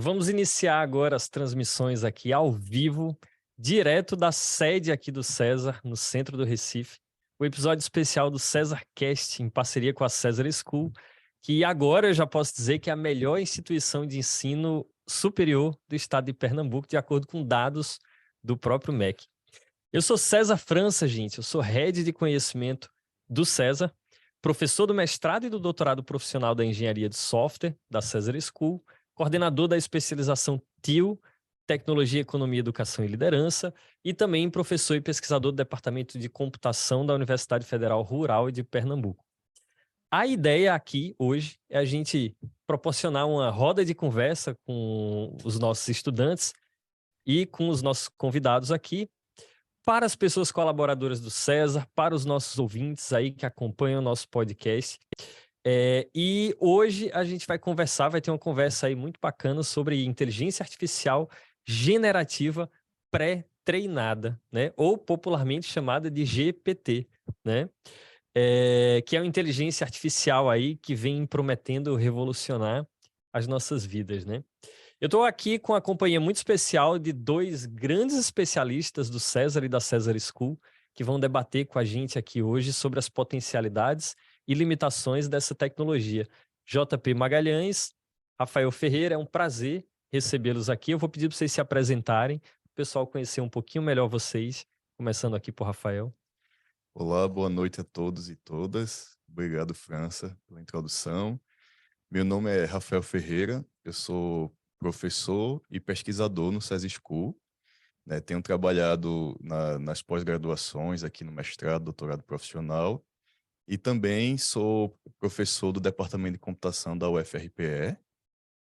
Vamos iniciar agora as transmissões aqui ao vivo, direto da sede aqui do César, no centro do Recife. O episódio especial do César Cast, em parceria com a César School, que agora eu já posso dizer que é a melhor instituição de ensino superior do estado de Pernambuco, de acordo com dados do próprio MEC. Eu sou César França, gente, eu sou Head de Conhecimento do César, professor do mestrado e do doutorado profissional da Engenharia de Software, da César School, coordenador da especialização TIL, Tecnologia, Economia, Educação e Liderança, e também professor e pesquisador do Departamento de Computação da Universidade Federal Rural de Pernambuco. A ideia aqui, hoje, é a gente proporcionar uma roda de conversa com os nossos estudantes e com os nossos convidados aqui, para as pessoas colaboradoras do César, para os nossos ouvintes aí que acompanham o nosso podcast. E hoje a gente vai ter uma conversa aí muito bacana sobre inteligência artificial generativa pré-treinada, né? Ou popularmente chamada de GPT, né? Que é uma inteligência artificial aí que vem prometendo revolucionar as nossas vidas, né? Eu estou aqui com a companhia muito especial de dois grandes especialistas do César e da César School, que vão debater com a gente aqui hoje sobre as potencialidades e limitações dessa tecnologia. JP Magalhães, Rafael Ferreira, é um prazer recebê-los aqui. Eu vou pedir para vocês se apresentarem, para o pessoal conhecer um pouquinho melhor vocês, começando aqui por Rafael. Olá, boa noite a todos e todas. Obrigado, França, pela introdução. Meu nome é Rafael Ferreira, eu sou professor e pesquisador no César School, né? Tenho trabalhado nas pós-graduações aqui no mestrado, doutorado profissional, e também sou professor do Departamento de Computação da UFRPE.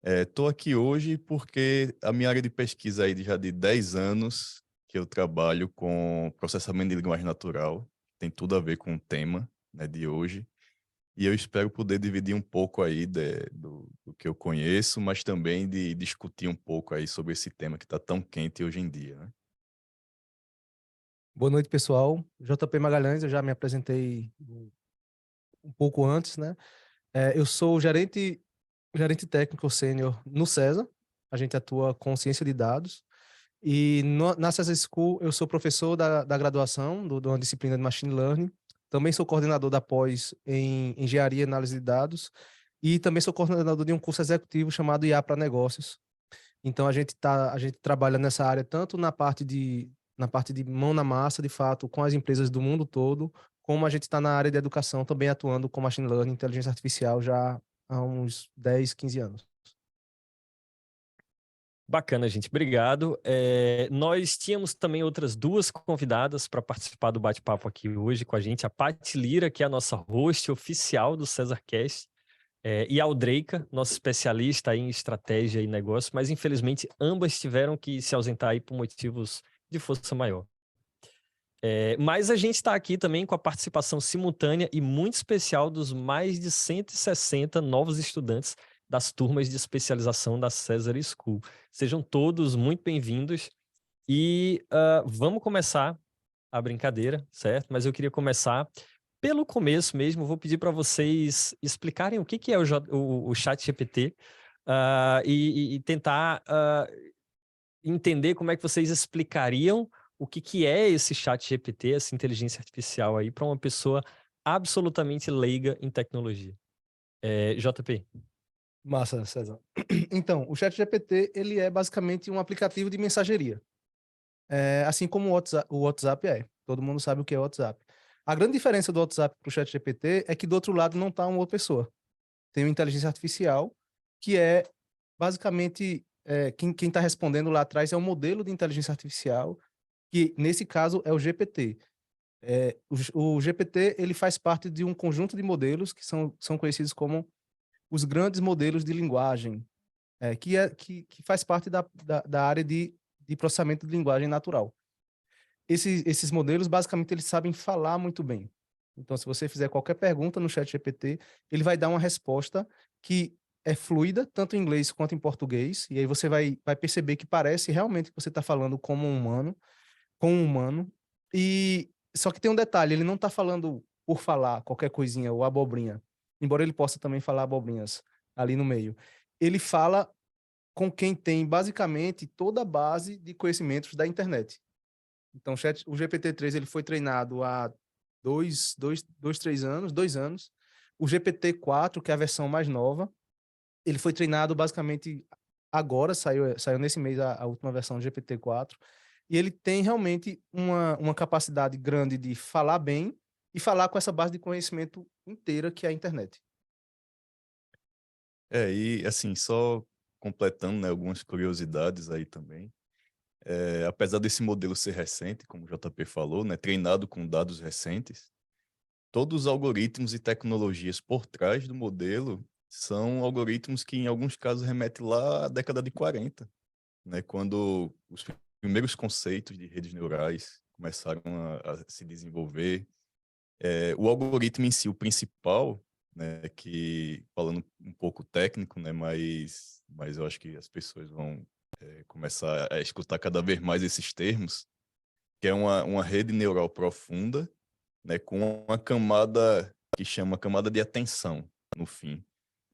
Estou aqui hoje porque a minha área de pesquisa aí já de 10 anos que eu trabalho com processamento de linguagem natural, tem tudo a ver com o tema, né, de hoje, e eu espero poder dividir um pouco aí do que eu conheço, mas também de discutir um pouco aí sobre esse tema que está tão quente hoje em dia, né? Boa noite, pessoal. JP Magalhães, eu já me apresentei um pouco antes, né? Eu sou gerente técnico sênior no César. A gente atua com ciência de dados. E na César School, eu sou professor da graduação, de uma disciplina de Machine Learning. Também sou coordenador da pós em Engenharia e Análise de Dados. E também sou coordenador de um curso executivo chamado IA para Negócios. Então, a gente trabalha nessa área tanto na parte de mão na massa, de fato, com as empresas do mundo todo, como a gente está na área de educação, também atuando com machine learning, inteligência artificial, já há uns 10, 15 anos. Bacana, gente. Obrigado. Nós tínhamos também outras duas convidadas para participar do bate-papo aqui hoje com a gente. A Paty Lira, que é a nossa host oficial do CésarCast, e a Aldreica, nossa especialista em estratégia e negócio, mas infelizmente ambas tiveram que se ausentar aí por motivos de força maior. Mas a gente está aqui também com a participação simultânea e muito especial dos mais de 160 novos estudantes das turmas de especialização da César School. Sejam todos muito bem-vindos e vamos começar a brincadeira, certo? Mas eu queria começar pelo começo mesmo. Vou pedir para vocês explicarem o que é o ChatGPT e tentar entender como é que vocês explicariam o que é esse ChatGPT, essa inteligência artificial aí, para uma pessoa absolutamente leiga em tecnologia. JP. Massa, César. Então, o ChatGPT, ele é basicamente um aplicativo de mensageria. Assim como o WhatsApp é. Todo mundo sabe o que é o WhatsApp. A grande diferença do WhatsApp para o ChatGPT é que do outro lado não está uma outra pessoa. Tem uma inteligência artificial que é basicamente quem está respondendo lá atrás é um modelo de inteligência artificial que, nesse caso, é o GPT. O GPT ele faz parte de um conjunto de modelos que são conhecidos como os grandes modelos de linguagem, que faz parte da área de processamento de linguagem natural. Esses modelos, basicamente, eles sabem falar muito bem. Então, se você fizer qualquer pergunta no ChatGPT, ele vai dar uma resposta que é fluida, tanto em inglês quanto em português, e aí você vai perceber que parece realmente que você está falando como um humano, com um humano, e só que tem um detalhe, ele não está falando por falar qualquer coisinha ou abobrinha, embora ele possa também falar abobrinhas ali no meio. Ele fala com quem tem basicamente toda a base de conhecimentos da internet. Então, o GPT-3 ele foi treinado há 2 anos. O GPT-4, que é a versão mais nova, ele foi treinado basicamente agora, saiu nesse mês a última versão do GPT-4, e ele tem realmente uma capacidade grande de falar bem e falar com essa base de conhecimento inteira que é a internet. E assim, só completando, né, algumas curiosidades aí também. Apesar desse modelo ser recente, como o JP falou, né, treinado com dados recentes, todos os algoritmos e tecnologias por trás do modelo são algoritmos que, em alguns casos, remetem lá à década de 40, né, quando os primeiros conceitos de redes neurais começaram a se desenvolver. O algoritmo em si, o principal, né, que, falando um pouco técnico, né, mas eu acho que as pessoas vão começar a escutar cada vez mais esses termos, que é uma rede neural profunda, né, com uma camada que chama camada de atenção, no fim.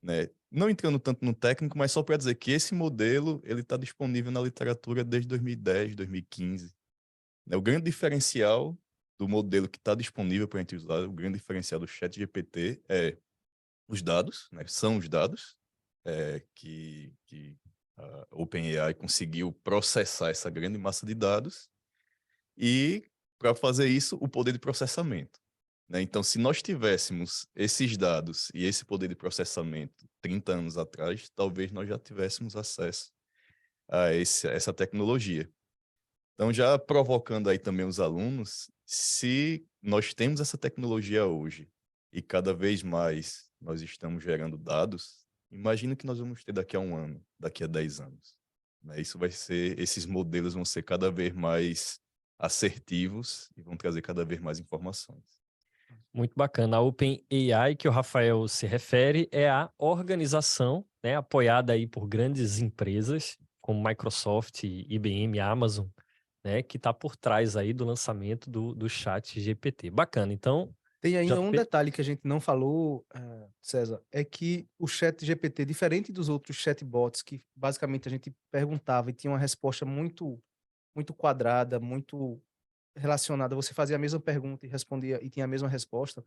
Né? Não entrando tanto no técnico, mas só para dizer que esse modelo ele está disponível na literatura desde 2010, 2015. Né? O grande diferencial do modelo que está disponível para a gente usar, o grande diferencial do ChatGPT é os dados, né? São os dados que a OpenAI conseguiu processar essa grande massa de dados e, para fazer isso, o poder de processamento. Né? Então, se nós tivéssemos esses dados e esse poder de processamento 30 anos atrás, talvez nós já tivéssemos acesso a essa tecnologia. Então, já provocando aí também os alunos, se nós temos essa tecnologia hoje e cada vez mais nós estamos gerando dados, imagina que nós vamos ter daqui a 1 ano, daqui a 10 anos. Né? Esses modelos vão ser cada vez mais assertivos e vão trazer cada vez mais informações. Muito bacana. A OpenAI, que o Rafael se refere, é a organização, né, apoiada aí por grandes empresas, como Microsoft, IBM, Amazon, né, que está por trás aí do lançamento do chat GPT. Bacana. Então, Tem ainda um JP... detalhe que a gente não falou, César, é que o chat GPT, diferente dos outros chatbots, que basicamente a gente perguntava e tinha uma resposta muito, muito quadrada, muito relacionada, você fazia a mesma pergunta e respondia e tinha a mesma resposta.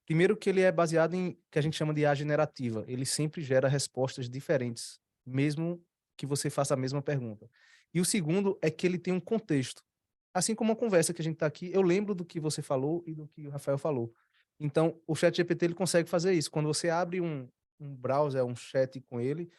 Primeiro que ele é baseado em que a gente chama de IA generativa. Ele sempre gera respostas diferentes, mesmo que você faça a mesma pergunta. E o segundo é que ele tem um contexto. Assim como a conversa que a gente está aqui, eu lembro do que você falou e do que o Rafael falou. Então, o ChatGPT ele consegue fazer isso. Quando você abre um browser, um chat com ele,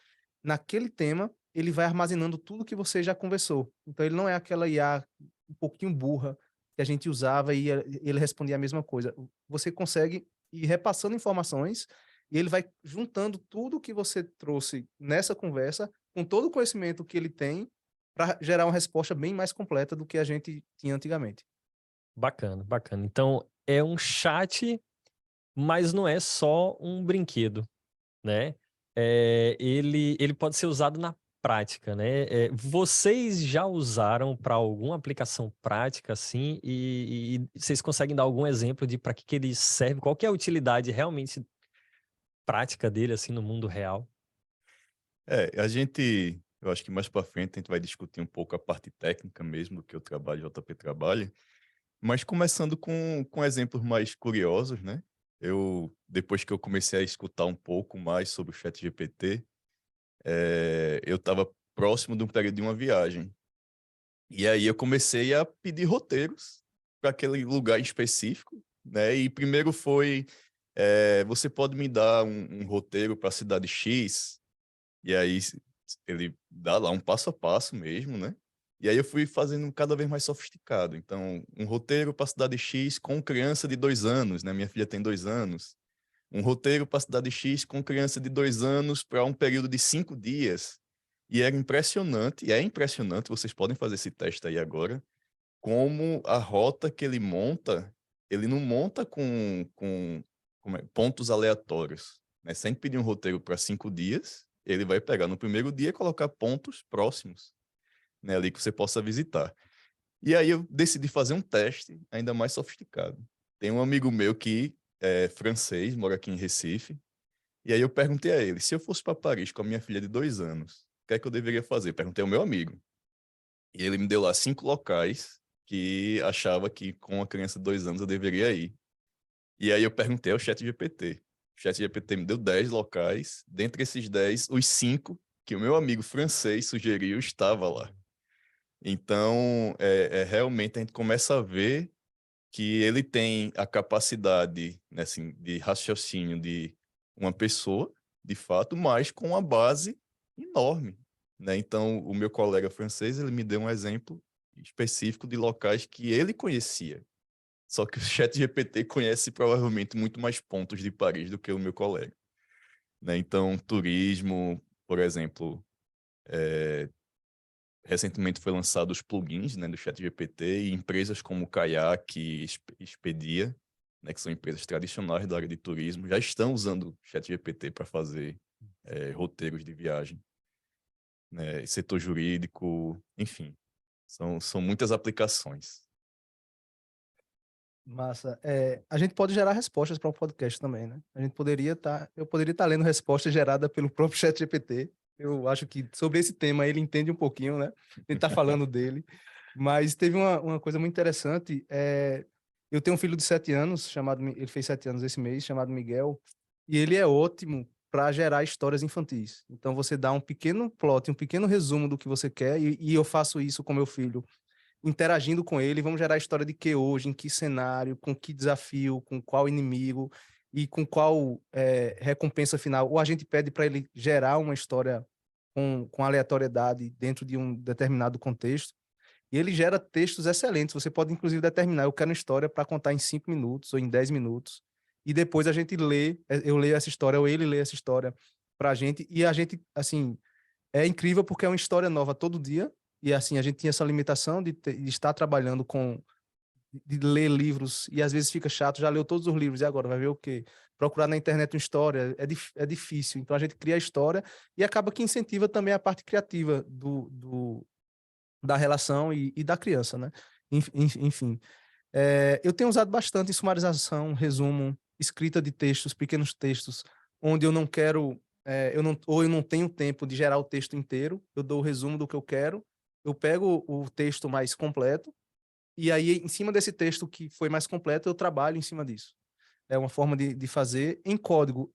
naquele tema, ele vai armazenando tudo que você já conversou. Então, ele não é aquela IA um pouquinho burra que a gente usava e ele respondia a mesma coisa. Você consegue ir repassando informações e ele vai juntando tudo que você trouxe nessa conversa com todo o conhecimento que ele tem para gerar uma resposta bem mais completa do que a gente tinha antigamente. Bacana, bacana. Então, é um chat, mas não é só um brinquedo, né? Ele pode ser usado na prática, né? Vocês já usaram para alguma aplicação prática, assim, e vocês conseguem dar algum exemplo de para que ele serve? Qual que é a utilidade realmente prática dele, assim, no mundo real? Eu acho que mais para frente a gente vai discutir um pouco a parte técnica mesmo do que o trabalho, o JP trabalha, mas começando com exemplos mais curiosos, né? Depois que eu comecei a escutar um pouco mais sobre o ChatGPT, eu estava próximo de um período de uma viagem. E aí eu comecei a pedir roteiros para aquele lugar específico, né? E primeiro foi, você pode me dar um roteiro para a cidade X? E aí ele dá lá um passo a passo mesmo, né? E aí eu fui fazendo cada vez mais sofisticado. Então, um roteiro para a cidade X com criança de 2 anos, né? Minha filha tem 2 anos. Um roteiro para a cidade X com criança de 2 anos para um período de 5 dias. E era impressionante, e é impressionante, vocês podem fazer esse teste aí agora, como a rota que ele monta, ele não monta com pontos aleatórios. Né? Sem pedir um roteiro para 5 dias, ele vai pegar no primeiro dia e colocar pontos próximos, né, ali que você possa visitar. E aí eu decidi fazer um teste ainda mais sofisticado. Tem um amigo meu que é francês, mora aqui em Recife, e aí eu perguntei a ele, se eu fosse para Paris com a minha filha de 2 anos, que é que eu deveria fazer? Perguntei ao meu amigo. E ele me deu lá 5 locais que achava que com uma criança de 2 anos eu deveria ir. E aí eu perguntei ao ChatGPT. O ChatGPT me deu 10 locais. Dentre esses 10, os 5 que o meu amigo francês sugeriu estava lá. Então, realmente a gente começa a ver que ele tem a capacidade, né, assim, de raciocínio de uma pessoa, de fato, mas com uma base enorme, né? Então, o meu colega francês, ele me deu um exemplo específico de locais que ele conhecia. Só que o ChatGPT conhece provavelmente muito mais pontos de Paris do que o meu colega, né? Então, turismo, por exemplo, recentemente foi lançado os plugins, né, do ChatGPT, e empresas como Kayak e Expedia, né, que são empresas tradicionais da área de turismo, já estão usando o ChatGPT para fazer roteiros de viagem, né, setor jurídico, enfim, são muitas aplicações. Massa. A gente pode gerar respostas para um podcast também, né? Eu poderia estar lendo resposta gerada pelo próprio ChatGPT. Eu acho que sobre esse tema ele entende um pouquinho, né? Ele está falando dele. Mas teve uma coisa muito interessante. Eu tenho um filho de 7 anos, ele fez 7 anos esse mês, chamado Miguel, e ele é ótimo para gerar histórias infantis. Então você dá um pequeno plot, um pequeno resumo do que você quer, e eu faço isso com meu filho interagindo com ele, vamos gerar a história de que hoje, em que cenário, com que desafio, com qual inimigo e com qual recompensa final. Ou a gente pede para ele gerar uma história com aleatoriedade dentro de um determinado contexto, e ele gera textos excelentes. Você pode, inclusive, determinar, eu quero uma história para contar em 5 minutos ou em 10 minutos, e depois a gente lê, eu leio essa história, ou ele lê essa história para a gente, e a gente, assim, é incrível porque é uma história nova todo dia, e assim, a gente tinha essa limitação de estar trabalhando de ler livros, e às vezes fica chato, já leu todos os livros, e agora vai ver o quê? Procurar na internet uma história, é difícil, então a gente cria a história, e acaba que incentiva também a parte criativa da relação e da criança, né? Enfim, eu tenho usado bastante em sumarização, resumo, escrita de textos, pequenos textos, onde eu não quero, ou eu não tenho tempo de gerar o texto inteiro, eu dou o resumo do que eu quero, eu pego o texto mais completo, e aí, em cima desse texto que foi mais completo, eu trabalho em cima disso. É uma forma de fazer. Em código,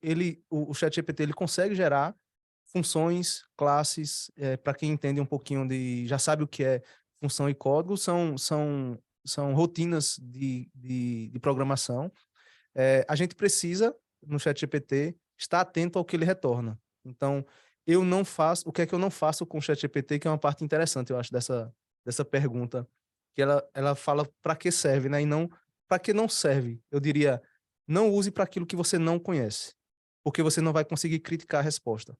o ChatGPT ele consegue gerar funções, classes, para quem entende um pouquinho já sabe o que é função e código, são rotinas de programação. A gente precisa, no ChatGPT, estar atento ao que ele retorna. Então, o que é que eu não faço com o ChatGPT, que é uma parte interessante, eu acho, dessa pergunta, que ela fala para que serve, né? E não para que não serve. Eu diria, não use para aquilo que você não conhece, porque você não vai conseguir criticar a resposta.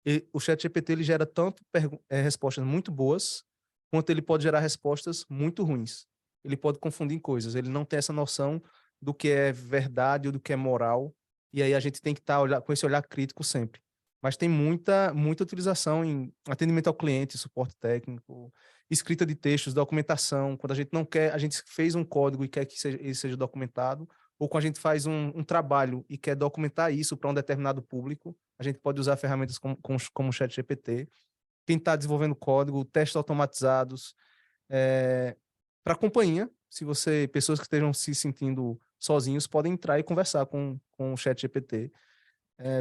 E o ChatGPT ele gera tanto respostas muito boas, quanto ele pode gerar respostas muito ruins. Ele pode confundir coisas, ele não tem essa noção do que é verdade ou do que é moral, e aí a gente tem que estar com esse olhar crítico sempre. Mas tem muita utilização em atendimento ao cliente, suporte técnico, escrita de textos, documentação. Quando a gente não quer, a gente fez um código e quer que ele seja documentado, ou quando a gente faz um trabalho e quer documentar isso para um determinado público, a gente pode usar ferramentas como o ChatGPT. Quem está desenvolvendo código, testes automatizados, para companhia, pessoas que estejam se sentindo sozinhos, podem entrar e conversar com o ChatGPT.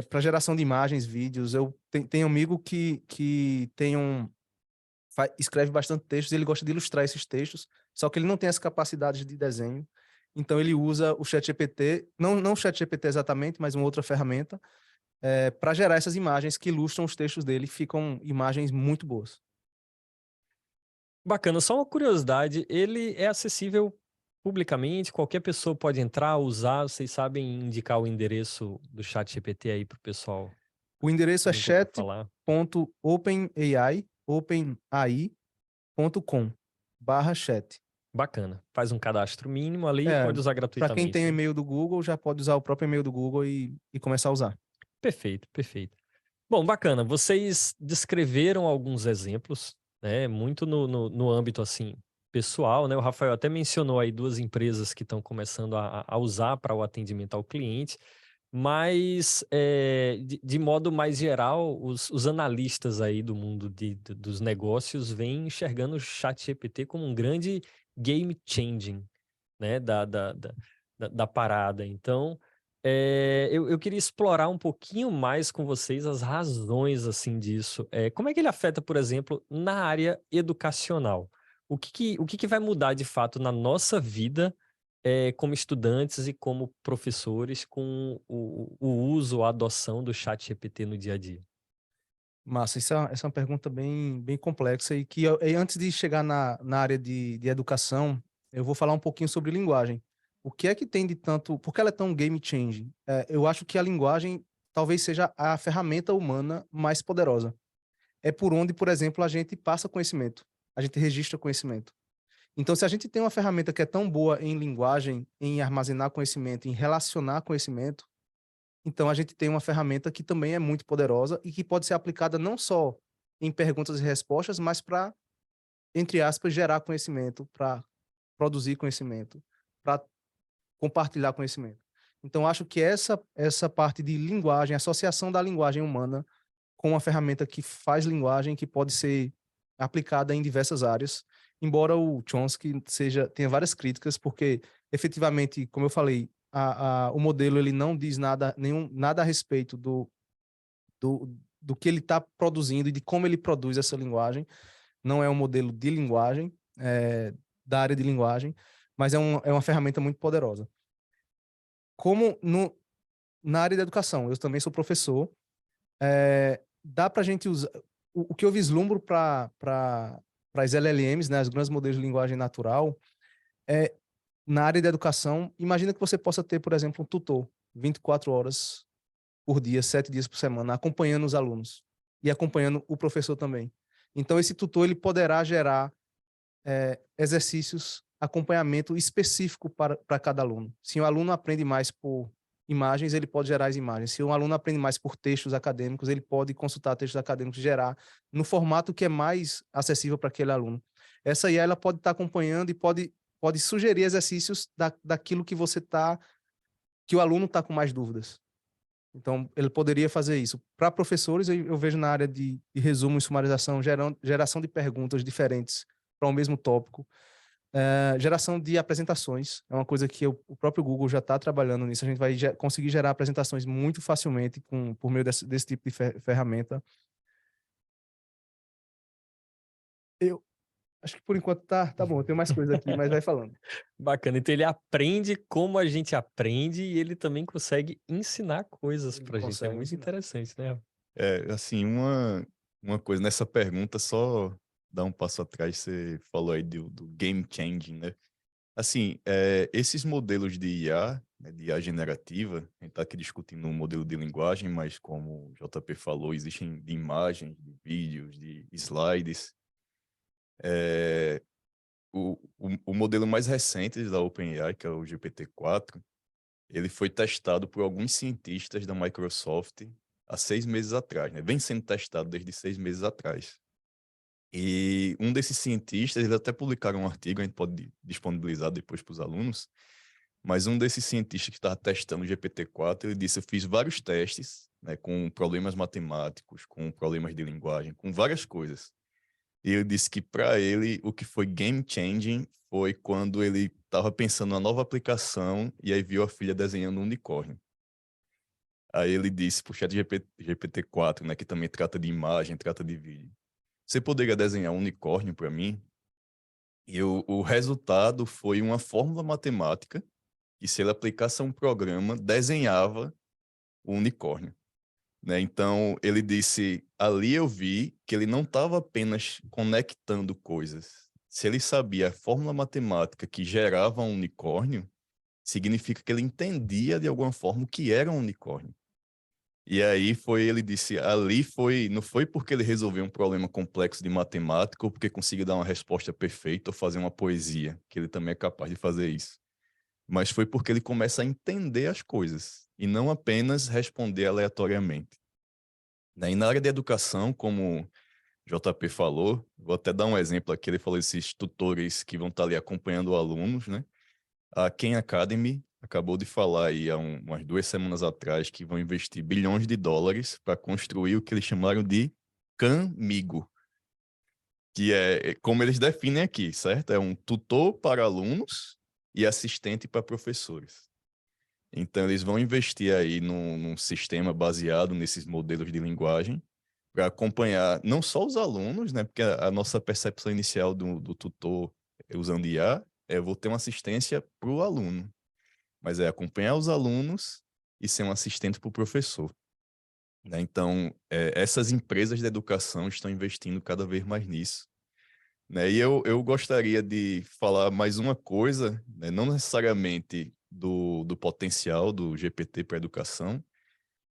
Para geração de imagens, vídeos, eu tenho um amigo que escreve bastante textos, ele gosta de ilustrar esses textos, só que ele não tem essa capacidade de desenho, então ele usa o ChatGPT, não o ChatGPT exatamente, mas uma outra ferramenta, para gerar essas imagens que ilustram os textos dele, ficam imagens muito boas. Bacana, só uma curiosidade, ele é acessível publicamente, qualquer pessoa pode entrar, usar, vocês sabem indicar o endereço do ChatGPT aí para o pessoal? O endereço é chat.openai.com/chat. Bacana, faz um cadastro mínimo ali e É, pode usar para quem gratuitamente, tem o né? e-mail do Google, já pode usar o próprio e-mail do Google e começar a usar. Perfeito, perfeito. Bom, bacana, vocês descreveram alguns exemplos, né, muito no âmbito, assim, pessoal, né? O Rafael até mencionou aí 2 empresas que estão começando a usar para o atendimento ao cliente, Mas, de modo mais geral, os analistas aí do mundo dos negócios vêm enxergando o ChatGPT como um grande game changing, né, da parada. Então, eu queria explorar um pouquinho mais com vocês as razões assim disso. Como é que ele afeta, por exemplo, na área educacional? O que que vai mudar de fato na nossa vida, como estudantes e como professores, com o uso, a adoção do ChatGPT no dia a dia? Massa, essa é uma pergunta bem complexa e que antes de chegar na área de educação, eu vou falar um pouquinho sobre linguagem. O que é que tem de tanto... Por que ela é tão game changing? Eu acho que a linguagem talvez seja a ferramenta humana mais poderosa. É por onde, por exemplo, a gente passa conhecimento, a gente registra conhecimento. Então, se a gente tem uma ferramenta que é tão boa em linguagem, em armazenar conhecimento, em relacionar conhecimento, então a gente tem uma ferramenta que também é muito poderosa e que pode ser aplicada não só em perguntas e respostas, mas para, entre aspas, gerar conhecimento, para produzir conhecimento, para compartilhar conhecimento. Então, acho que essa parte de linguagem, associação da linguagem humana com uma ferramenta que faz linguagem, que pode ser aplicada em diversas áreas, embora o Chomsky tenha várias críticas, porque efetivamente, como eu falei, o modelo ele não diz nada a respeito do que ele está produzindo e de como ele produz essa linguagem. Não é um modelo de linguagem, da área de linguagem, mas é uma ferramenta muito poderosa. Como na área da educação, eu também sou professor, dá para a gente usar... O que eu vislumbro para as LLMs, né, as grandes modelos de linguagem natural, na área da educação, imagina que você possa ter, por exemplo, um tutor 24 horas por dia, 7 dias por semana, acompanhando os alunos e acompanhando o professor também. Então, esse tutor ele poderá gerar exercícios, acompanhamento específico para cada aluno. Se o aluno aprende mais por imagens, ele pode gerar as imagens. Se um aluno aprende mais por textos acadêmicos, ele pode consultar textos acadêmicos e gerar no formato que é mais acessível para aquele aluno. Essa IA ela pode estar acompanhando e pode sugerir exercícios daquilo que que o aluno está com mais dúvidas. Então, ele poderia fazer isso. Para professores, eu vejo na área de resumo e sumarização, geração de perguntas diferentes para o mesmo tópico. Geração de apresentações, é uma coisa que o próprio Google já está trabalhando nisso. A gente vai conseguir gerar apresentações muito facilmente por meio desse tipo de ferramenta. Eu acho que por enquanto tá bom, eu tenho mais coisa aqui, mas vai falando. Bacana. Então ele aprende como a gente aprende e ele também consegue ensinar coisas Ele pra gente. É consegue muito ensinar. interessante, né? Assim, uma coisa nessa pergunta, só dar um passo atrás, você falou aí do game changing, né? Assim, esses modelos de IA, né, de IA generativa, a gente está aqui discutindo um modelo de linguagem, mas como o JP falou, existem de imagens, de vídeos, de slides. O modelo mais recente da OpenAI, que é o GPT-4, ele foi testado por alguns cientistas da Microsoft há 6 meses atrás, né? Vem sendo testado desde 6 meses atrás. E um desses cientistas, eles até publicaram um artigo, a gente pode disponibilizar depois para os alunos, mas um desses cientistas que estava testando o GPT-4, ele disse, eu fiz vários testes, né, com problemas matemáticos, com problemas de linguagem, com várias coisas. E ele disse que para ele o que foi game changing foi quando ele estava pensando numa nova aplicação e aí viu a filha desenhando um unicórnio. Aí ele disse para o chat GPT-4, né, que também trata de imagem, trata de vídeo, você poderia desenhar um unicórnio para mim? E o resultado foi uma fórmula matemática que, se ele aplicasse a um programa, desenhava o unicórnio. Né? Então, ele disse, ali eu vi que ele não estava apenas conectando coisas. Se ele sabia a fórmula matemática que gerava um unicórnio, significa que ele entendia de alguma forma o que era um unicórnio. E aí ele disse, ali não foi porque ele resolveu um problema complexo de matemática ou porque conseguiu dar uma resposta perfeita ou fazer uma poesia, que ele também é capaz de fazer isso. Mas foi porque ele começa a entender as coisas e não apenas responder aleatoriamente. E na área de educação, como o JP falou, vou até dar um exemplo aqui, ele falou esses tutores que vão estar ali acompanhando alunos, né? A Khan Academy, acabou de falar aí há umas 2 semanas atrás que vão investir bilhões de dólares para construir o que eles chamaram de Camigo, que é como eles definem aqui, certo? É um tutor para alunos e assistente para professores. Então, eles vão investir aí num sistema baseado nesses modelos de linguagem para acompanhar não só os alunos, né? Porque a nossa percepção inicial do tutor usando IA é eu vou ter uma assistência para o aluno, mas é acompanhar os alunos e ser um assistente para o professor, né? Então, essas empresas de educação estão investindo cada vez mais nisso, né? E eu gostaria de falar mais uma coisa, né? Não necessariamente do potencial do GPT para a educação,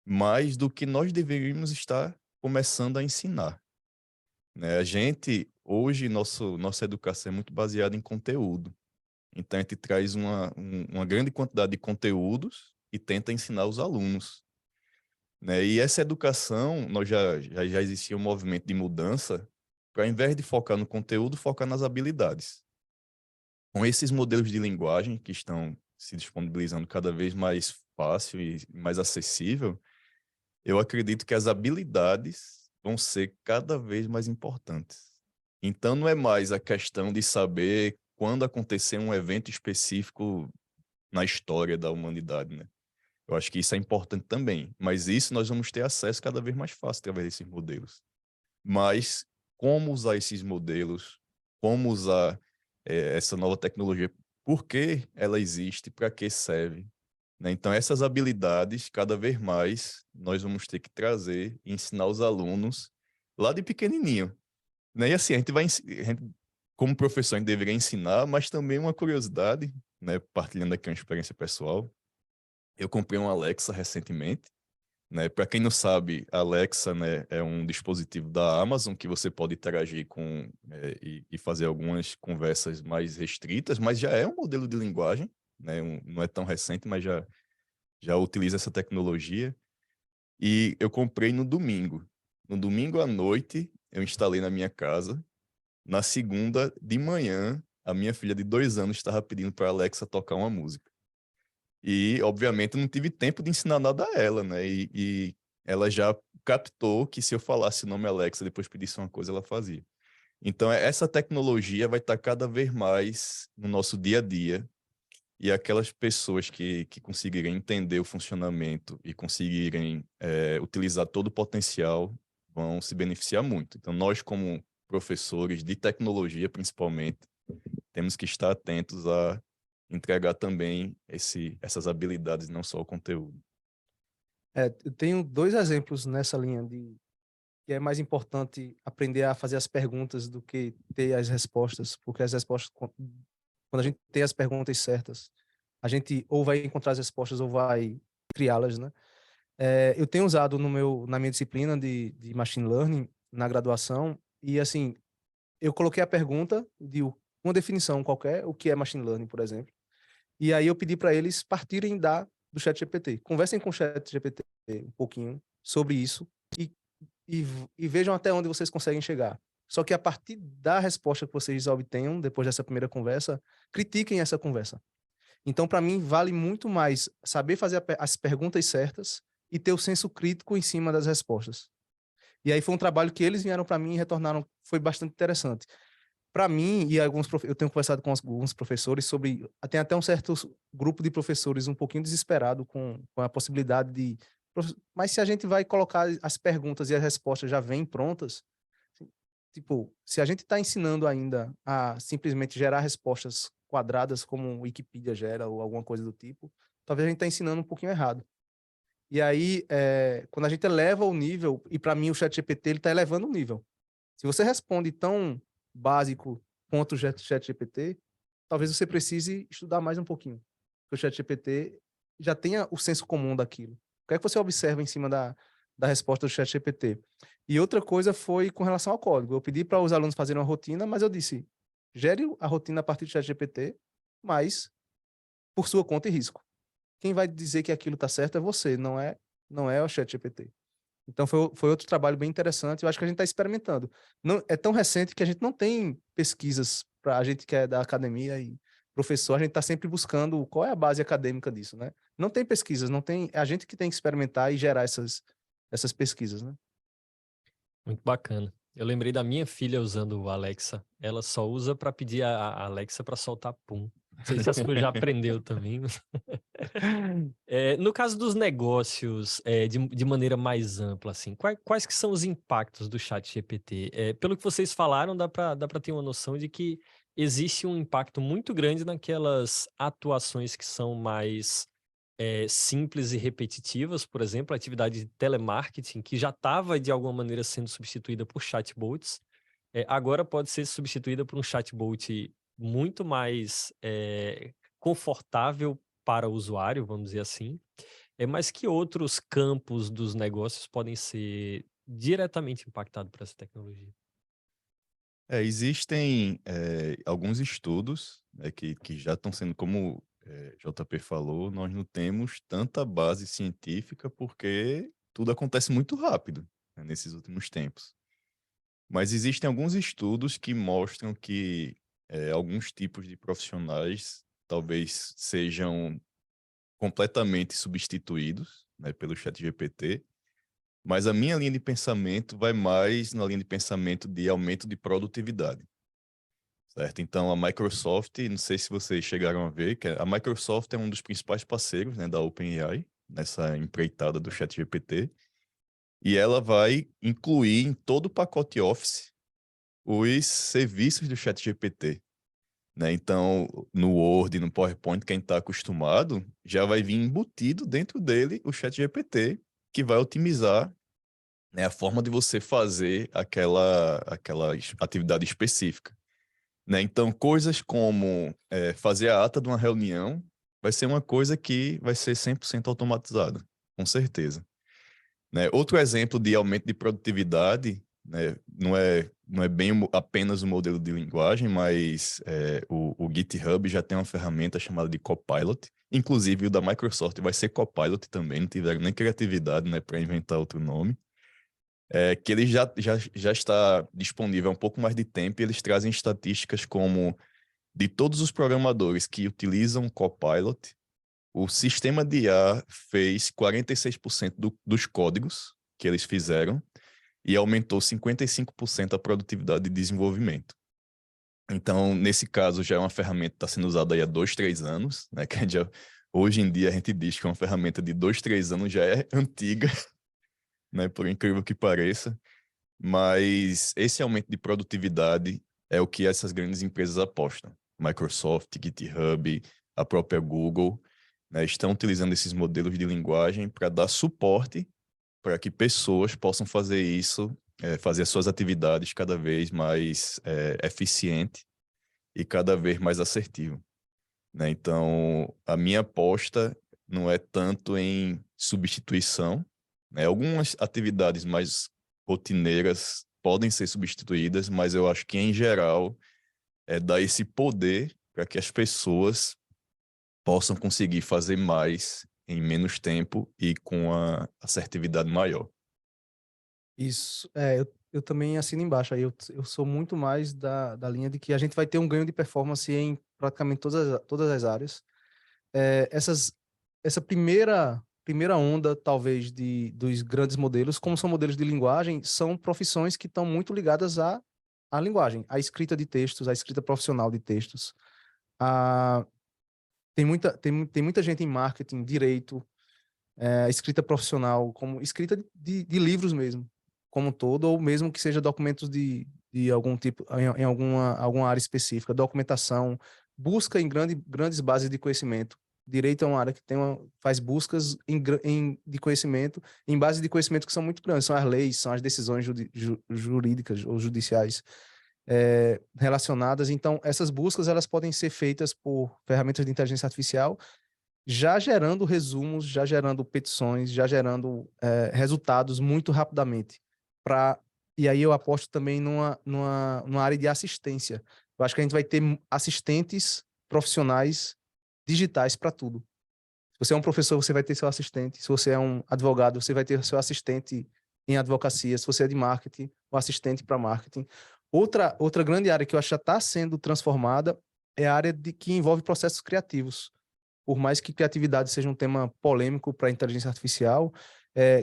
mas do que nós deveríamos estar começando a ensinar, né? A gente, hoje, nossa educação é muito baseada em conteúdo. Então, a gente traz uma grande quantidade de conteúdos e tenta ensinar os alunos, né? E essa educação, já existia um movimento de mudança para, ao invés de focar no conteúdo, focar nas habilidades. Com esses modelos de linguagem que estão se disponibilizando cada vez mais fácil e mais acessível, eu acredito que as habilidades vão ser cada vez mais importantes. Então, não é mais a questão de saber quando acontecer um evento específico na história da humanidade, né? Eu acho que isso é importante também, mas isso nós vamos ter acesso cada vez mais fácil através desses modelos. Mas como usar esses modelos, como usar essa nova tecnologia, por que ela existe, para que serve, né? Então, essas habilidades, cada vez mais, nós vamos ter que trazer e ensinar os alunos lá de pequenininho, né? E assim, como professor, a gente deveria ensinar, mas também uma curiosidade, né? Partilhando aqui uma experiência pessoal. Eu comprei um Alexa recentemente, né? Para quem não sabe, a Alexa, né, é um dispositivo da Amazon que você pode interagir com e fazer algumas conversas mais restritas, mas já é um modelo de linguagem, né? Não é tão recente, mas já utiliza essa tecnologia. E eu comprei no domingo. No domingo à noite, eu instalei na minha casa. Na segunda de manhã, a minha filha de 2 anos estava pedindo para a Alexa tocar uma música. E, obviamente, eu não tive tempo de ensinar nada a ela, né? E ela já captou que se eu falasse o nome Alexa, depois pedisse uma coisa, ela fazia. Então, essa tecnologia vai estar cada vez mais no nosso dia a dia. E aquelas pessoas que conseguirem entender o funcionamento e conseguirem utilizar todo o potencial vão se beneficiar muito. Então, nós, como professores de tecnologia, principalmente, temos que estar atentos a entregar também essas habilidades, não só o conteúdo. Eu tenho 2 exemplos nessa linha de que é mais importante aprender a fazer as perguntas do que ter as respostas, porque as respostas, quando a gente tem as perguntas certas, a gente ou vai encontrar as respostas ou vai criá-las, né? Eu tenho usado na minha disciplina de Machine Learning, na graduação, e assim, eu coloquei a pergunta de uma definição qualquer, o que é Machine Learning, por exemplo, e aí eu pedi para eles partirem do ChatGPT. Conversem com o ChatGPT um pouquinho sobre isso e vejam até onde vocês conseguem chegar. Só que a partir da resposta que vocês obtenham, depois dessa primeira conversa, critiquem essa conversa. Então, para mim, vale muito mais saber fazer as perguntas certas e ter o senso crítico em cima das respostas. E aí foi um trabalho que eles vieram para mim e retornaram, foi bastante interessante. Para mim, e eu tenho conversado com alguns professores sobre, tem até um certo grupo de professores um pouquinho desesperado com a possibilidade de, mas se a gente vai colocar as perguntas e as respostas já vêm prontas, tipo, se a gente está ensinando ainda a simplesmente gerar respostas quadradas como o Wikipedia gera ou alguma coisa do tipo, talvez a gente está ensinando um pouquinho errado. E aí, quando a gente eleva o nível, e para mim o ChatGPT ele está elevando o nível. Se você responde tão básico quanto o ChatGPT, talvez você precise estudar mais um pouquinho. Porque o ChatGPT já tenha o senso comum daquilo. O que é que você observa em cima da resposta do ChatGPT? E outra coisa foi com relação ao código. Eu pedi para os alunos fazerem uma rotina, mas eu disse, gere a rotina a partir do ChatGPT, mas por sua conta e risco. Quem vai dizer que aquilo está certo é você, não é o ChatGPT. Então, foi outro trabalho bem interessante. Eu acho que a gente está experimentando. Não, é tão recente que a gente não tem pesquisas para a gente que é da academia professor, a gente está sempre buscando qual é a base acadêmica disso, né? Não tem pesquisas, não tem, é a gente que tem que experimentar e gerar essas pesquisas, né? Muito bacana. Eu lembrei da minha filha usando o Alexa. Ela só usa para pedir a Alexa para soltar pum. Não sei se a sua já aprendeu também. No caso dos negócios, de maneira mais ampla, assim, quais que são os impactos do ChatGPT? Pelo que vocês falaram, dá para ter uma noção de que existe um impacto muito grande naquelas atuações que são mais simples e repetitivas, por exemplo, a atividade de telemarketing, que já estava, de alguma maneira, sendo substituída por chatbots, agora pode ser substituída por um chatbot muito mais confortável para o usuário, vamos dizer assim, mas que outros campos dos negócios podem ser diretamente impactados por essa tecnologia? Existem alguns estudos, né, que já estão sendo, como JP falou, nós não temos tanta base científica porque tudo acontece muito rápido, né, nesses últimos tempos. Mas existem alguns estudos que mostram que alguns tipos de profissionais talvez sejam completamente substituídos, né, pelo ChatGPT, mas a minha linha de pensamento vai mais na linha de pensamento de aumento de produtividade, certo? Então, a Microsoft, não sei se vocês chegaram a ver, que a Microsoft é um dos principais parceiros, né, da OpenAI, nessa empreitada do ChatGPT, e ela vai incluir em todo o pacote Office os serviços do ChatGPT, né? Então, no Word, no PowerPoint, quem está acostumado, já vai vir embutido dentro dele o ChatGPT, que vai otimizar, né, a forma de você fazer aquela atividade específica, né? Então, coisas como fazer a ata de uma reunião vai ser uma coisa que vai ser 100% automatizada, com certeza. Né? Outro exemplo de aumento de produtividade, né, não é bem apenas o modelo de linguagem, mas o GitHub já tem uma ferramenta chamada de Copilot. Inclusive, o da Microsoft vai ser Copilot também, não tiveram nem criatividade, né, para inventar outro nome. Que ele já está disponível há um pouco mais de tempo e eles trazem estatísticas como de todos os programadores que utilizam Copilot, o sistema de IA fez 46% dos códigos que eles fizeram e aumentou 55% a produtividade de desenvolvimento. Então, nesse caso, já é uma ferramenta que está sendo usada aí há 2, 3 anos, né? Que hoje em dia a gente diz que uma ferramenta de 2, 3 anos já é antiga, né? Por incrível que pareça. Mas esse aumento de produtividade é o que essas grandes empresas apostam. Microsoft, GitHub, a própria Google, né, estão utilizando esses modelos de linguagem para dar suporte para que pessoas possam fazer isso, fazer as suas atividades cada vez mais eficiente e cada vez mais assertivo, né? Então, a minha aposta não é tanto em substituição, né? Algumas atividades mais rotineiras podem ser substituídas, mas eu acho que, em geral, dar esse poder para que as pessoas possam conseguir fazer mais em menos tempo e com a assertividade maior. Isso, eu também assino embaixo. Aí eu sou muito mais da linha de que a gente vai ter um ganho de performance em praticamente todas as áreas. Essa primeira onda, talvez, dos grandes modelos, como são modelos de linguagem, são profissões que estão muito ligadas à linguagem, à escrita de textos, à escrita profissional de textos. Tem muita gente em marketing, direito, escrita profissional, como escrita de livros mesmo, como um todo, ou mesmo que seja documentos de algum tipo, em alguma área específica, documentação, busca em grandes bases de conhecimento. Direito é uma área que faz buscas de conhecimento, em bases de conhecimento que são muito grandes, são as leis, são as decisões jurídicas ou judiciais relacionadas. Então, essas buscas elas podem ser feitas por ferramentas de inteligência artificial, já gerando resumos, já gerando petições, já gerando resultados muito rapidamente. E aí eu aposto também numa área de assistência. Eu acho que a gente vai ter assistentes profissionais digitais para tudo. Se você é um professor, você vai ter seu assistente. Se você é um advogado, você vai ter seu assistente em advocacia. Se você é de marketing, o assistente para marketing. Outra grande área que eu acho que já está sendo transformada é a área que envolve processos criativos. Por mais que criatividade seja um tema polêmico para a inteligência artificial,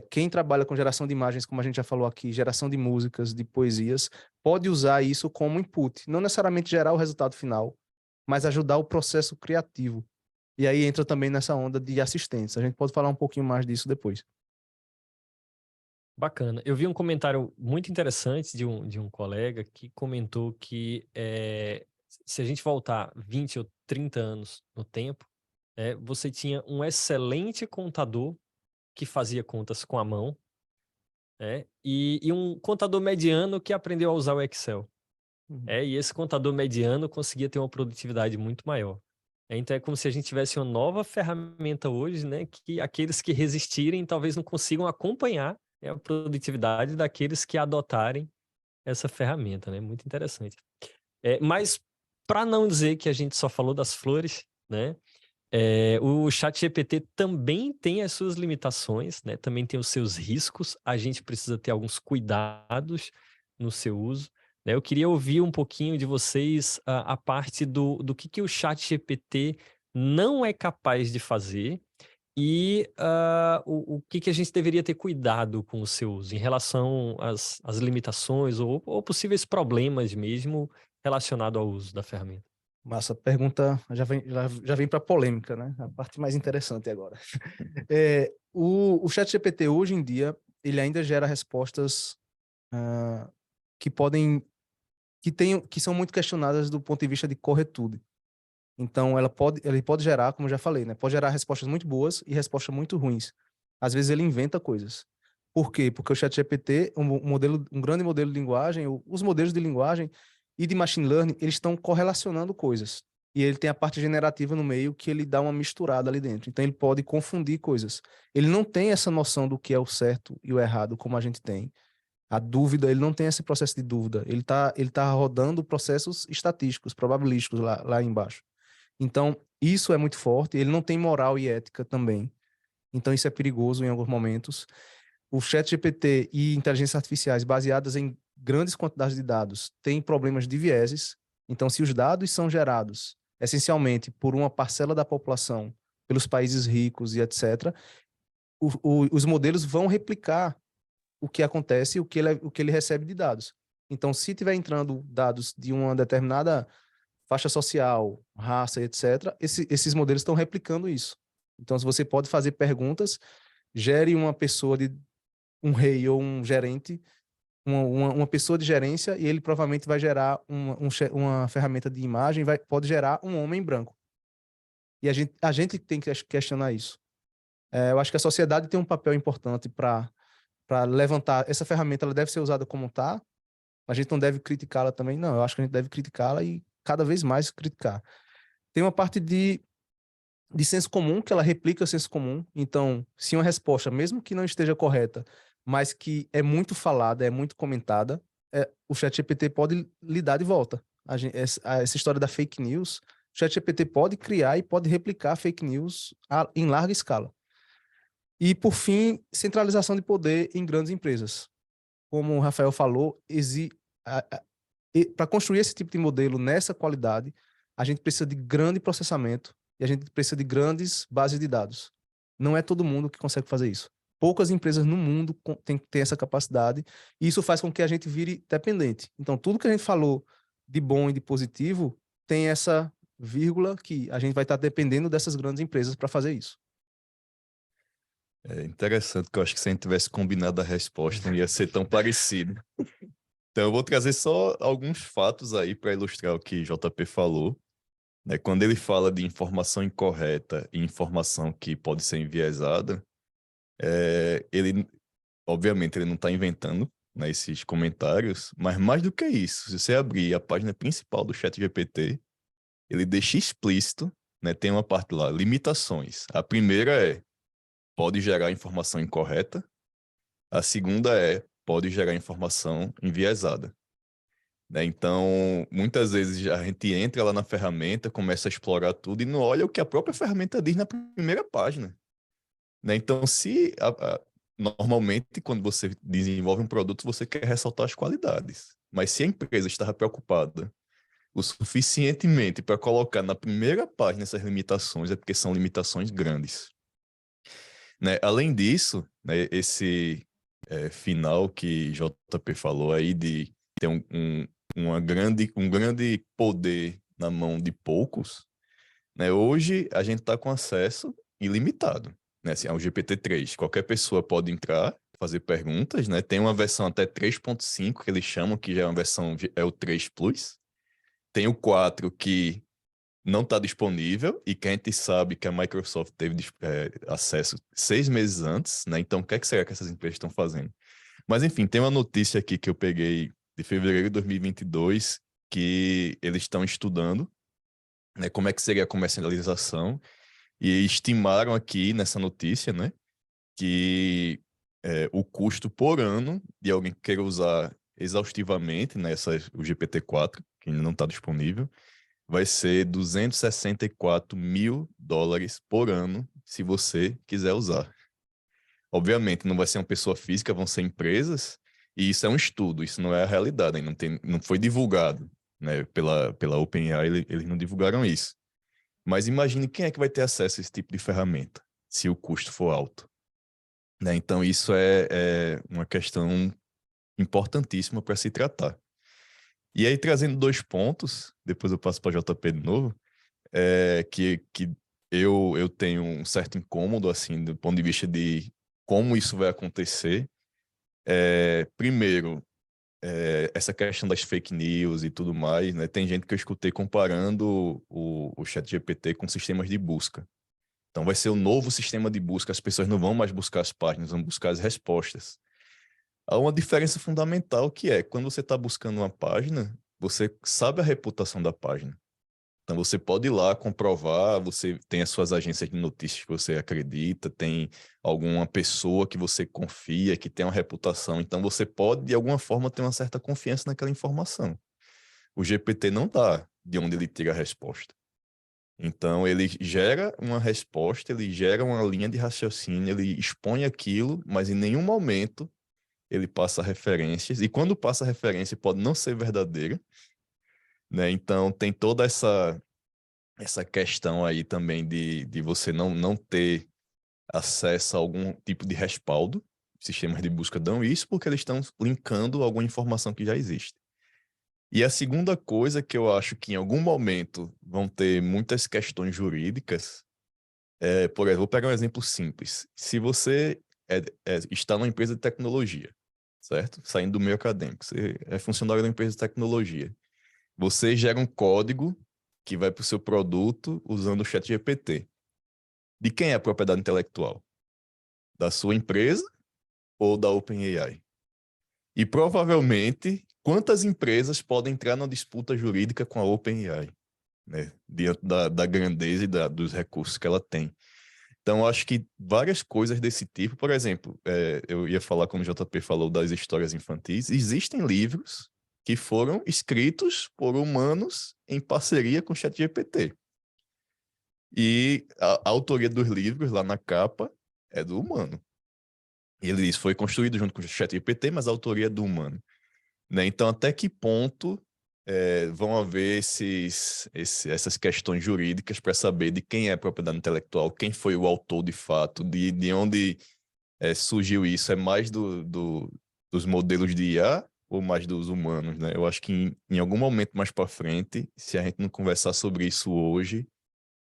quem trabalha com geração de imagens, como a gente já falou aqui, geração de músicas, de poesias, pode usar isso como input. Não necessariamente gerar o resultado final, mas ajudar o processo criativo. E aí entra também nessa onda de assistentes. A gente pode falar um pouquinho mais disso depois. Bacana. Eu vi um comentário muito interessante de um colega que comentou que se a gente voltar 20 ou 30 anos no tempo, você tinha um excelente contador que fazia contas com a mão, e um contador mediano que aprendeu a usar o Excel. E esse contador mediano conseguia ter uma produtividade muito maior. Então é como se a gente tivesse uma nova ferramenta hoje, né, que aqueles que resistirem talvez não consigam acompanhar a produtividade daqueles que adotarem essa ferramenta, né? Muito interessante. Mas para não dizer que a gente só falou das flores, né? O ChatGPT também tem as suas limitações, né? Também tem os seus riscos. A gente precisa ter alguns cuidados no seu uso, né? Eu queria ouvir um pouquinho de vocês a parte do que o ChatGPT não é capaz de fazer e o que a gente deveria ter cuidado com o seu uso em relação às limitações ou possíveis problemas mesmo relacionado ao uso da ferramenta. Massa, pergunta já vem para polêmica, né? A parte mais interessante agora. O ChatGPT hoje em dia, ele ainda gera respostas que são muito questionadas do ponto de vista de corretude. Então, ele pode gerar, como eu já falei, né? Pode gerar respostas muito boas e respostas muito ruins. Às vezes ele inventa coisas. Por quê? Porque o ChatGPT, um grande modelo de linguagem, os modelos de linguagem e de machine learning, eles estão correlacionando coisas. E ele tem a parte generativa no meio que ele dá uma misturada ali dentro. Então, ele pode confundir coisas. Ele não tem essa noção do que é o certo e o errado, como a gente tem. A dúvida, ele não tem esse processo de dúvida. Ele tá rodando processos estatísticos, probabilísticos lá embaixo. Então, isso é muito forte. Ele não tem moral e ética também. Então, isso é perigoso em alguns momentos. O ChatGPT e inteligências artificiais baseadas em grandes quantidades de dados têm problemas de vieses. Então, se os dados são gerados essencialmente por uma parcela da população, pelos países ricos e etc., os modelos vão replicar o que acontece e o que ele recebe de dados. Então, se tiver entrando dados de uma determinada faixa social, raça, etc., esses modelos estão replicando isso. Então, se você pode fazer perguntas, gere uma pessoa um rei ou um gerente, uma pessoa de gerência, e ele provavelmente vai gerar uma ferramenta de imagem, pode gerar um homem branco. E a gente tem que questionar isso. Eu acho que a sociedade tem um papel importante para levantar. Essa ferramenta ela deve ser usada como está, a gente não deve criticá-la também, não. Eu acho que a gente deve criticá-la e cada vez mais criticar. Tem uma parte de senso comum, que ela replica o senso comum. Então, se uma resposta, mesmo que não esteja correta, mas que é muito falada, é muito comentada, o ChatGPT pode lhe dar de volta. Essa história da fake news, o ChatGPT pode criar e pode replicar fake news em larga escala. E, por fim, centralização de poder em grandes empresas. Como o Rafael falou, para construir esse tipo de modelo nessa qualidade, a gente precisa de grande processamento e a gente precisa de grandes bases de dados. Não é todo mundo que consegue fazer isso. Poucas empresas no mundo têm essa capacidade e isso faz com que a gente vire dependente. Então, tudo que a gente falou de bom e de positivo tem essa vírgula que a gente vai estar dependendo dessas grandes empresas para fazer isso. É interessante que eu acho que se a gente tivesse combinado a resposta não ia ser tão parecido. Então eu vou trazer só alguns fatos aí para ilustrar o que JP falou. Né? Quando ele fala de informação incorreta e informação que pode ser enviesada, ele, obviamente, ele não está inventando, né, esses comentários, mas mais do que isso, se você abrir a página principal do ChatGPT, ele deixa explícito, né, tem uma parte lá, limitações. A primeira pode gerar informação incorreta. A segunda pode gerar informação enviesada. Né? Então, muitas vezes a gente entra lá na ferramenta, começa a explorar tudo e não olha o que a própria ferramenta diz na primeira página. Né? Então, normalmente, quando você desenvolve um produto, você quer ressaltar as qualidades. Mas se a empresa estava preocupada o suficientemente para colocar na primeira página essas limitações, é porque são limitações grandes. Né? Além disso, né, esse final que JP falou aí de ter um grande poder na mão de poucos, né? Hoje a gente está com acesso ilimitado, né? Assim, ao GPT-3. Qualquer pessoa pode entrar, fazer perguntas, né? Tem uma versão até 3.5 que eles chamam, que já é uma versão, é o 3 Plus. Tem o 4 que não está disponível e que a gente sabe que a Microsoft teve acesso 6 meses antes, né? Então, o que será que essas empresas estão fazendo? Mas, enfim, tem uma notícia aqui que eu peguei de fevereiro de 2022 que eles estão estudando, né, como é que seria a comercialização e estimaram aqui nessa notícia, né, que o custo por ano de alguém que queira usar exaustivamente, né, o GPT-4, que ainda não está disponível, vai ser $264 mil por ano, se você quiser usar. Obviamente, não vai ser uma pessoa física, vão ser empresas, e isso é um estudo, isso não é a realidade, não foi divulgado, né, pela OpenAI, eles não divulgaram isso. Mas imagine quem é que vai ter acesso a esse tipo de ferramenta, se o custo for alto. Né? Então, isso é uma questão importantíssima para se tratar. E aí, trazendo 2 pontos, depois eu passo para JP de novo, que eu tenho um certo incômodo, assim, do ponto de vista de como isso vai acontecer. Primeiro, essa questão das fake news e tudo mais, né? Tem gente que eu escutei comparando o ChatGPT com sistemas de busca. Então vai ser o novo sistema de busca, as pessoas não vão mais buscar as páginas, vão buscar as respostas. Há uma diferença fundamental que é, quando você está buscando uma página, você sabe a reputação da página. Então você pode ir lá comprovar, você tem as suas agências de notícias que você acredita, tem alguma pessoa que você confia, que tem uma reputação. Então você pode, de alguma forma, ter uma certa confiança naquela informação. O GPT não dá de onde ele tira a resposta. Então ele gera uma resposta, ele gera uma linha de raciocínio, ele expõe aquilo, mas em nenhum momento ele passa referências. E quando passa referência pode não ser verdadeira, né? Então tem toda essa questão aí também de você não ter acesso a algum tipo de respaldo. Sistemas de busca dão isso porque eles estão linkando alguma informação que já existe. E a segunda coisa que eu acho que em algum momento vão ter muitas questões jurídicas, por exemplo, vou pegar um exemplo simples. Se você está numa empresa de tecnologia, certo? Saindo do meio acadêmico, você é funcionário da empresa de tecnologia. Você gera um código que vai para o seu produto usando o ChatGPT. De quem é a propriedade intelectual? Da sua empresa ou da OpenAI? E provavelmente, quantas empresas podem entrar numa disputa jurídica com a OpenAI, né? Diante da grandeza e dos recursos que ela tem. Então, acho que várias coisas desse tipo, por exemplo, eu ia falar, como o JP falou, das histórias infantis, existem livros que foram escritos por humanos em parceria com o ChatGPT. E a autoria dos livros, lá na capa, é do humano. E ele diz, foi construído junto com o ChatGPT, mas a autoria é do humano. Né? Então, até que ponto vão haver essas questões jurídicas para saber de quem é a propriedade intelectual, quem foi o autor de fato, de onde surgiu isso? É mais dos modelos de IA ou mais dos humanos? Né? Eu acho que em algum momento mais para frente, se a gente não conversar sobre isso hoje,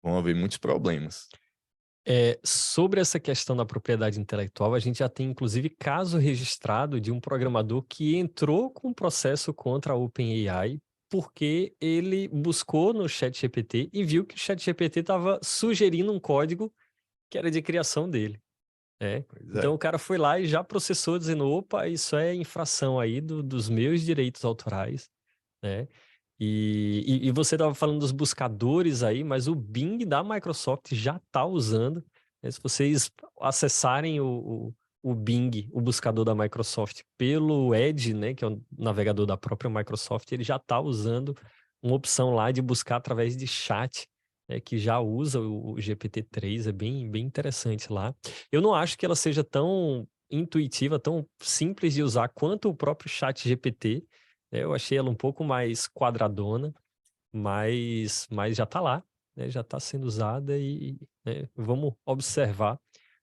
vão haver muitos problemas. Sobre essa questão da propriedade intelectual, a gente já tem, inclusive, caso registrado de um programador que entrou com um processo contra a OpenAI porque ele buscou no ChatGPT e viu que o ChatGPT estava sugerindo um código que era de criação dele. Então o cara foi lá e já processou dizendo, opa, isso é infração aí dos meus direitos autorais, né? E você estava falando dos buscadores aí, mas o Bing da Microsoft já está usando, né? Se vocês acessarem o Bing, o buscador da Microsoft, pelo Edge, né, que é o navegador da própria Microsoft, ele já está usando uma opção lá de buscar através de chat, né, que já usa o GPT-3, é bem, bem interessante lá. Eu não acho que ela seja tão intuitiva, tão simples de usar quanto o próprio chat GPT. Eu achei ela um pouco mais quadradona, mas já está lá, né? Já está sendo usada e né, vamos observar o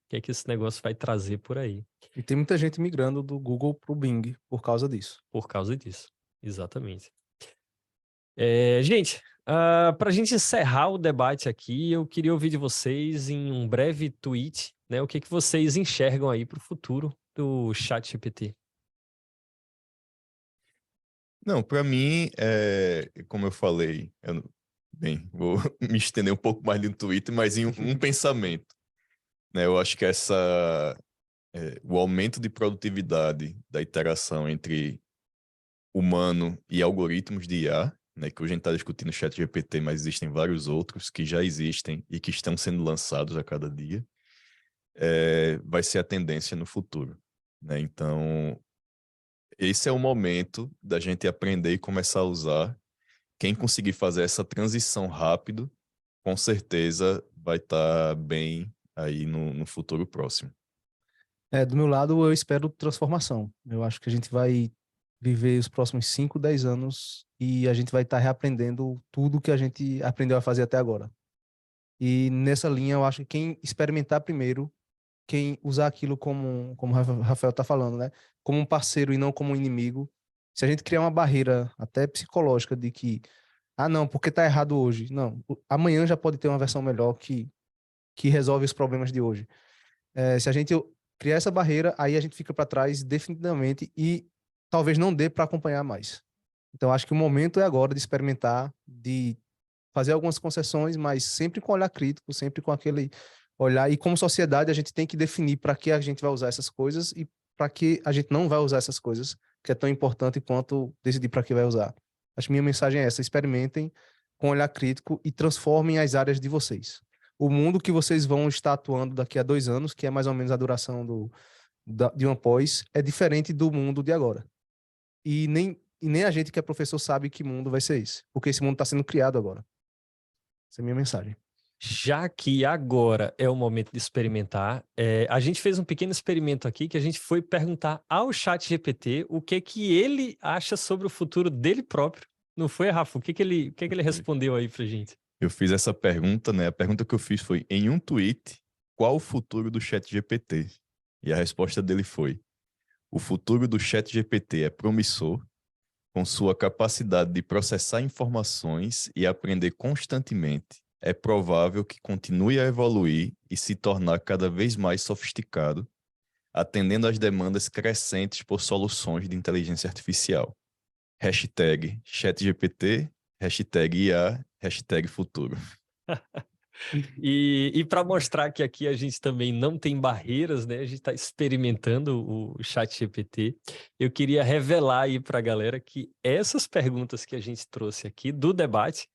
que é que esse negócio vai trazer por aí. E tem muita gente migrando do Google para o Bing por causa disso. Por causa disso, exatamente. Gente, para a gente encerrar o debate aqui, eu queria ouvir de vocês em um breve tweet, né, o que que vocês enxergam aí para o futuro do ChatGPT. Não, para mim, como eu falei, bem, vou me estender um pouco mais no Twitter, mas em um pensamento, né? Eu acho que o aumento de produtividade da interação entre humano e algoritmos de IA, né, que hoje a gente está discutindo o ChatGPT, mas existem vários outros que já existem e que estão sendo lançados a cada dia, vai ser a tendência no futuro, né? Então, esse é o momento da gente aprender e começar a usar. Quem conseguir fazer essa transição rápido, com certeza vai estar bem aí no futuro próximo. Do meu lado, eu espero transformação. Eu acho que a gente vai viver os próximos 5, 10 anos e a gente vai estar reaprendendo tudo que a gente aprendeu a fazer até agora. E nessa linha, eu acho que quem experimentar primeiro, quem usar aquilo como o Rafael está falando, né? Como um parceiro e não como um inimigo. Se a gente criar uma barreira até psicológica de que, não, porque está errado hoje. Não, amanhã já pode ter uma versão melhor que resolve os problemas de hoje. Se a gente criar essa barreira, aí a gente fica para trás definitivamente e talvez não dê para acompanhar mais. Então, acho que o momento é agora de experimentar, de fazer algumas concessões, mas sempre com olhar crítico, sempre com aquele olhar. E como sociedade, a gente tem que definir para que a gente vai usar essas coisas e para que a gente não vai usar essas coisas, que é tão importante quanto decidir para que vai usar. Acho que minha mensagem é essa: experimentem com olhar crítico e transformem as áreas de vocês. O mundo que vocês vão estar atuando daqui a 2 anos, que é mais ou menos a duração de uma pós, é diferente do mundo de agora. E nem a gente que é professor sabe que mundo vai ser esse, porque esse mundo está sendo criado agora. Essa é a minha mensagem. Já que agora é o momento de experimentar, a gente fez um pequeno experimento aqui que a gente foi perguntar ao ChatGPT o que que ele acha sobre o futuro dele próprio. Não foi, Rafa? O que que ele respondeu aí pra gente? Eu fiz essa pergunta, né? A pergunta que eu fiz foi, em um tweet, qual o futuro do ChatGPT? E a resposta dele foi: o futuro do ChatGPT é promissor, com sua capacidade de processar informações e aprender constantemente. É provável que continue a evoluir e se tornar cada vez mais sofisticado, atendendo às demandas crescentes por soluções de inteligência artificial. Hashtag ChatGPT, hashtag IA, hashtag futuro. E para mostrar que aqui a gente também não tem barreiras, né? A gente está experimentando o ChatGPT. Eu queria revelar aí para a galera que essas perguntas que a gente trouxe aqui do debate,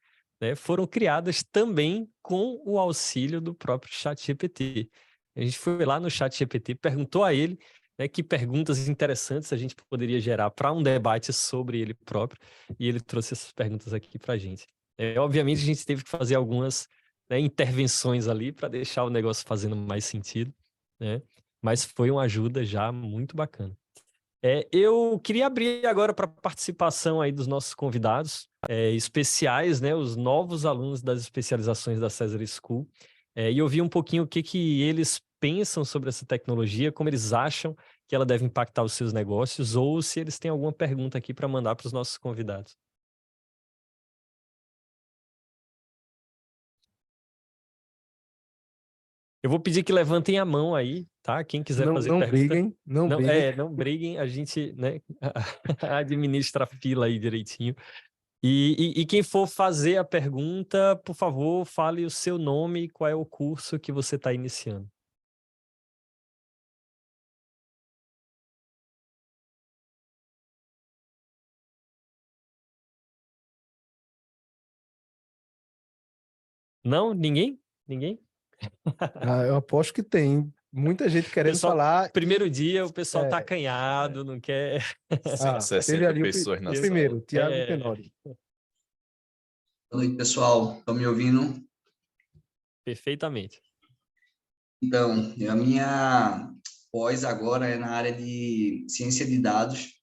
né, foram criadas também com o auxílio do próprio ChatGPT. A gente foi lá no ChatGPT, perguntou a ele, né, que perguntas interessantes a gente poderia gerar para um debate sobre ele próprio, e ele trouxe essas perguntas aqui para a gente. Obviamente, a gente teve que fazer algumas, né, intervenções ali para deixar o negócio fazendo mais sentido, né? Mas foi uma ajuda já muito bacana. Eu queria abrir agora para participação aí dos nossos convidados especiais, né? Os novos alunos das especializações da Cesar School, e ouvir um pouquinho o que que eles pensam sobre essa tecnologia, como eles acham que ela deve impactar os seus negócios, ou se eles têm alguma pergunta aqui para mandar para os nossos convidados. Eu vou pedir que levantem a mão aí, tá? Quem quiser fazer pergunta. Briguem, não briguem. Não briguem, a gente, né, administra a fila aí direitinho. E quem for fazer a pergunta, por favor, fale o seu nome e qual é o curso que você está iniciando. Não? Ninguém? Ninguém? Eu aposto que tem muita gente querendo Pessoal, falar. primeiro dia, o pessoal tá É, acanhado, não quer... 160 teve ali pessoas na o sala. primeiro, Thiago Tenori. Boa noite, pessoal. Estão me ouvindo? Perfeitamente. Então, a minha pós agora é na área de ciência de dados.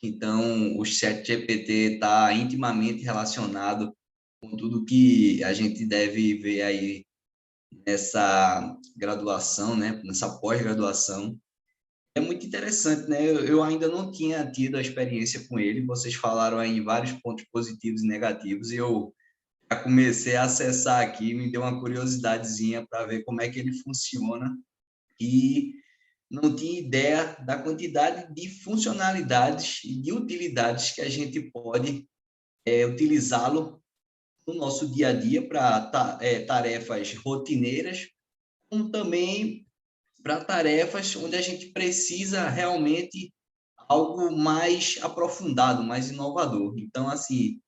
Então, o ChatGPT está intimamente relacionado com tudo que a gente deve ver aí nessa graduação, né, nessa pós-graduação. É muito interessante, né? Eu ainda não tinha tido a experiência com ele. Vocês falaram aí vários pontos positivos e negativos. E eu já comecei a acessar aqui, me deu uma curiosidadezinha para ver como é que ele funciona. E não tinha ideia da quantidade de funcionalidades e de utilidades que a gente pode utilizá-lo no nosso dia a dia para tarefas rotineiras, como também para tarefas onde a gente precisa realmente algo mais aprofundado, mais inovador. Então, assim,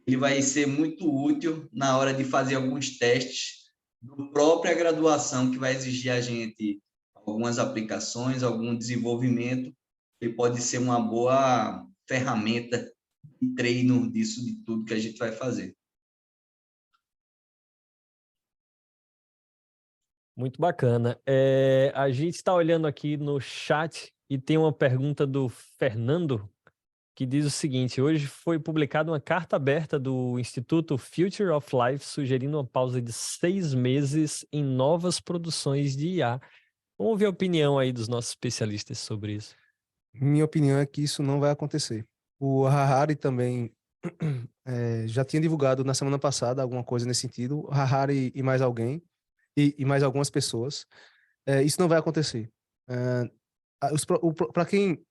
ele vai ser muito útil na hora de fazer alguns testes do própria graduação, que vai exigir a gente algumas aplicações, algum desenvolvimento. Ele pode ser uma boa ferramenta de treino disso, de tudo que a gente vai fazer. Muito bacana. A gente está olhando aqui no chat e tem uma pergunta do Fernando que diz o seguinte: hoje foi publicada uma carta aberta do Instituto Future of Life sugerindo uma pausa de 6 meses em novas produções de IA. Vamos ouvir a opinião aí dos nossos especialistas sobre isso. Minha opinião é que isso não vai acontecer. O Harari também já tinha divulgado na semana passada alguma coisa nesse sentido. O Harari e mais alguém, e mais algumas pessoas. Isso não vai acontecer. Para quem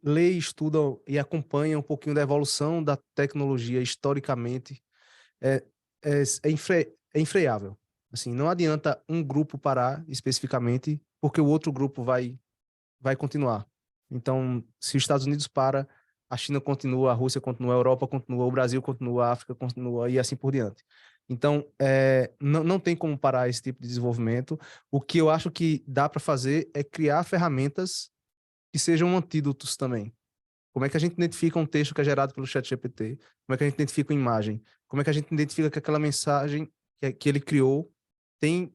lê, estuda e acompanha um pouquinho da evolução da tecnologia historicamente, é infreável. Assim, não adianta um grupo parar especificamente, porque o outro grupo vai continuar. Então, se os Estados Unidos para, a China continua, a Rússia continua, a Europa continua, o Brasil continua, a África continua e assim por diante. Então, não tem como parar esse tipo de desenvolvimento. O que eu acho que dá para fazer é criar ferramentas que sejam antídotos também. Como é que a gente identifica um texto que é gerado pelo ChatGPT? Como é que a gente identifica uma imagem? Como é que a gente identifica que aquela mensagem que ele criou tem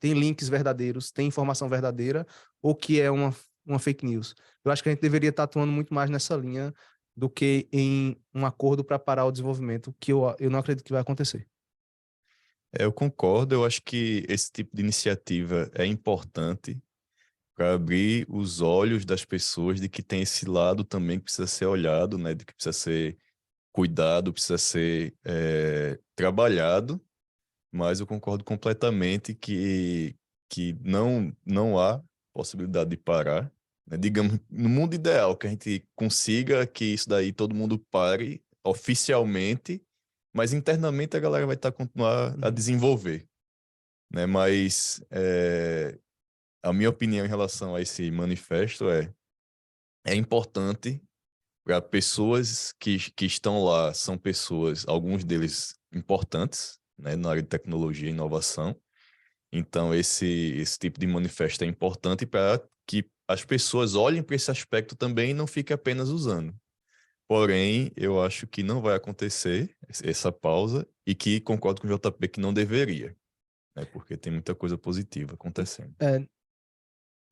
links verdadeiros, tem informação verdadeira, ou que é uma fake news? Eu acho que a gente deveria estar atuando muito mais nessa linha do que em um acordo para parar o desenvolvimento, que eu não acredito que vai acontecer. Eu concordo, eu acho que esse tipo de iniciativa é importante para abrir os olhos das pessoas de que tem esse lado também que precisa ser olhado, né, de que precisa ser cuidado, precisa ser trabalhado, mas eu concordo completamente que não há possibilidade de parar, né? Digamos, no mundo ideal, que a gente consiga que isso daí todo mundo pare oficialmente, mas internamente a galera vai continuar a desenvolver, né? Mas a minha opinião em relação a esse manifesto é importante para pessoas que estão lá, são pessoas, alguns deles importantes, né, na área de tecnologia e inovação. Então, esse tipo de manifesto é importante para que as pessoas olhem para esse aspecto também e não fiquem apenas usando. Porém, eu acho que não vai acontecer essa pausa e que concordo com o JP que não deveria, né, porque tem muita coisa positiva acontecendo.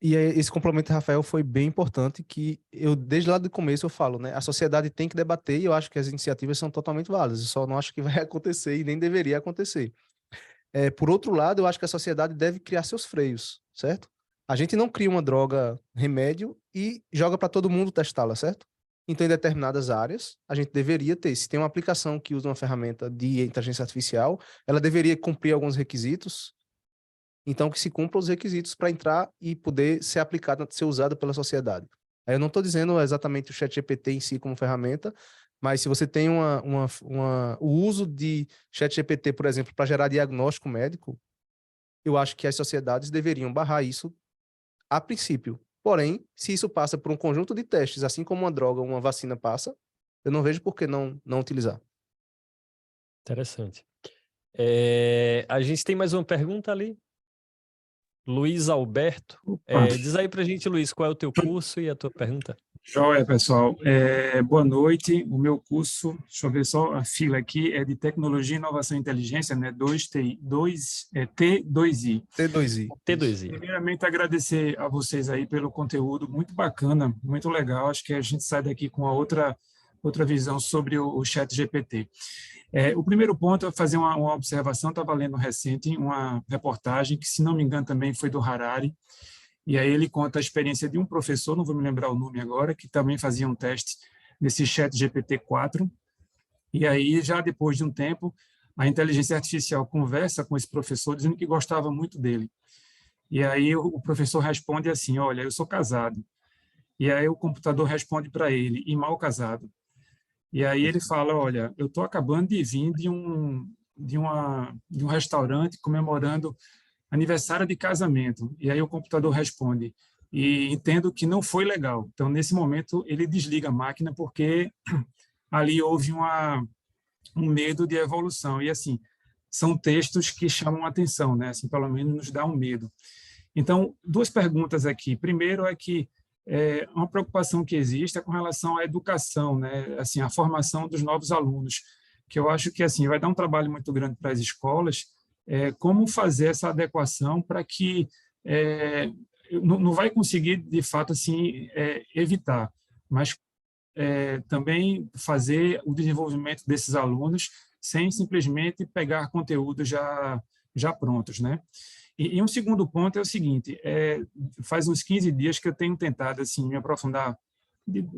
E esse complemento, Rafael, foi bem importante, que eu, desde lá do começo, eu falo, né? A sociedade tem que debater e eu acho que as iniciativas são totalmente válidas. Eu só não acho que vai acontecer e nem deveria acontecer. Por outro lado, eu acho que a sociedade deve criar seus freios, certo? A gente não cria uma droga remédio e joga para todo mundo testá-la, certo? Então, em determinadas áreas, a gente deveria ter. Se tem uma aplicação que usa uma ferramenta de inteligência artificial, ela deveria cumprir alguns requisitos. Então, que se cumpram os requisitos para entrar e poder ser aplicada, ser usada pela sociedade. Aí eu não estou dizendo exatamente o ChatGPT em si como ferramenta, mas se você tem o uso de ChatGPT, por exemplo, para gerar diagnóstico médico, eu acho que as sociedades deveriam barrar isso a princípio. Porém, se isso passa por um conjunto de testes, assim como uma droga ou uma vacina passa, eu não vejo por que não utilizar. Interessante. A gente tem mais uma pergunta ali. Luiz Alberto. Diz aí pra gente, Luiz, qual é o teu curso e a tua pergunta? Joia, pessoal. Boa noite. O meu curso, deixa eu ver só a fila aqui, é de Tecnologia, Inovação e Inteligência, né? T2I. T2I. Primeiramente, agradecer a vocês aí pelo conteúdo, muito bacana, muito legal. Acho que a gente sai daqui com uma outra outra visão sobre o ChatGPT. O primeiro ponto é fazer uma observação. Estava lendo recente uma reportagem que, se não me engano, também foi do Harari, e aí ele conta a experiência de um professor, não vou me lembrar o nome agora, que também fazia um teste nesse ChatGPT-4, e aí, já depois de um tempo, a inteligência artificial conversa com esse professor, dizendo que gostava muito dele. E aí o professor responde assim: olha, eu sou casado. E aí o computador responde para ele: e mal casado. E aí ele fala: olha, eu estou acabando de vir de um restaurante comemorando aniversário de casamento. E aí o computador responde: e entendo que não foi legal. Então, nesse momento, ele desliga a máquina porque ali houve um medo de evolução. E, assim, são textos que chamam a atenção, né? Assim, pelo menos nos dá um medo. Então, duas perguntas aqui. Primeiro é que uma preocupação que existe é com relação à educação, né? Assim, a formação dos novos alunos, que eu acho que assim vai dar um trabalho muito grande para as escolas, como fazer essa adequação para que não vai conseguir, de fato, assim, evitar, mas também fazer o desenvolvimento desses alunos sem simplesmente pegar conteúdos já prontos, né? E um segundo ponto é o seguinte: faz uns 15 dias que eu tenho tentado assim me aprofundar,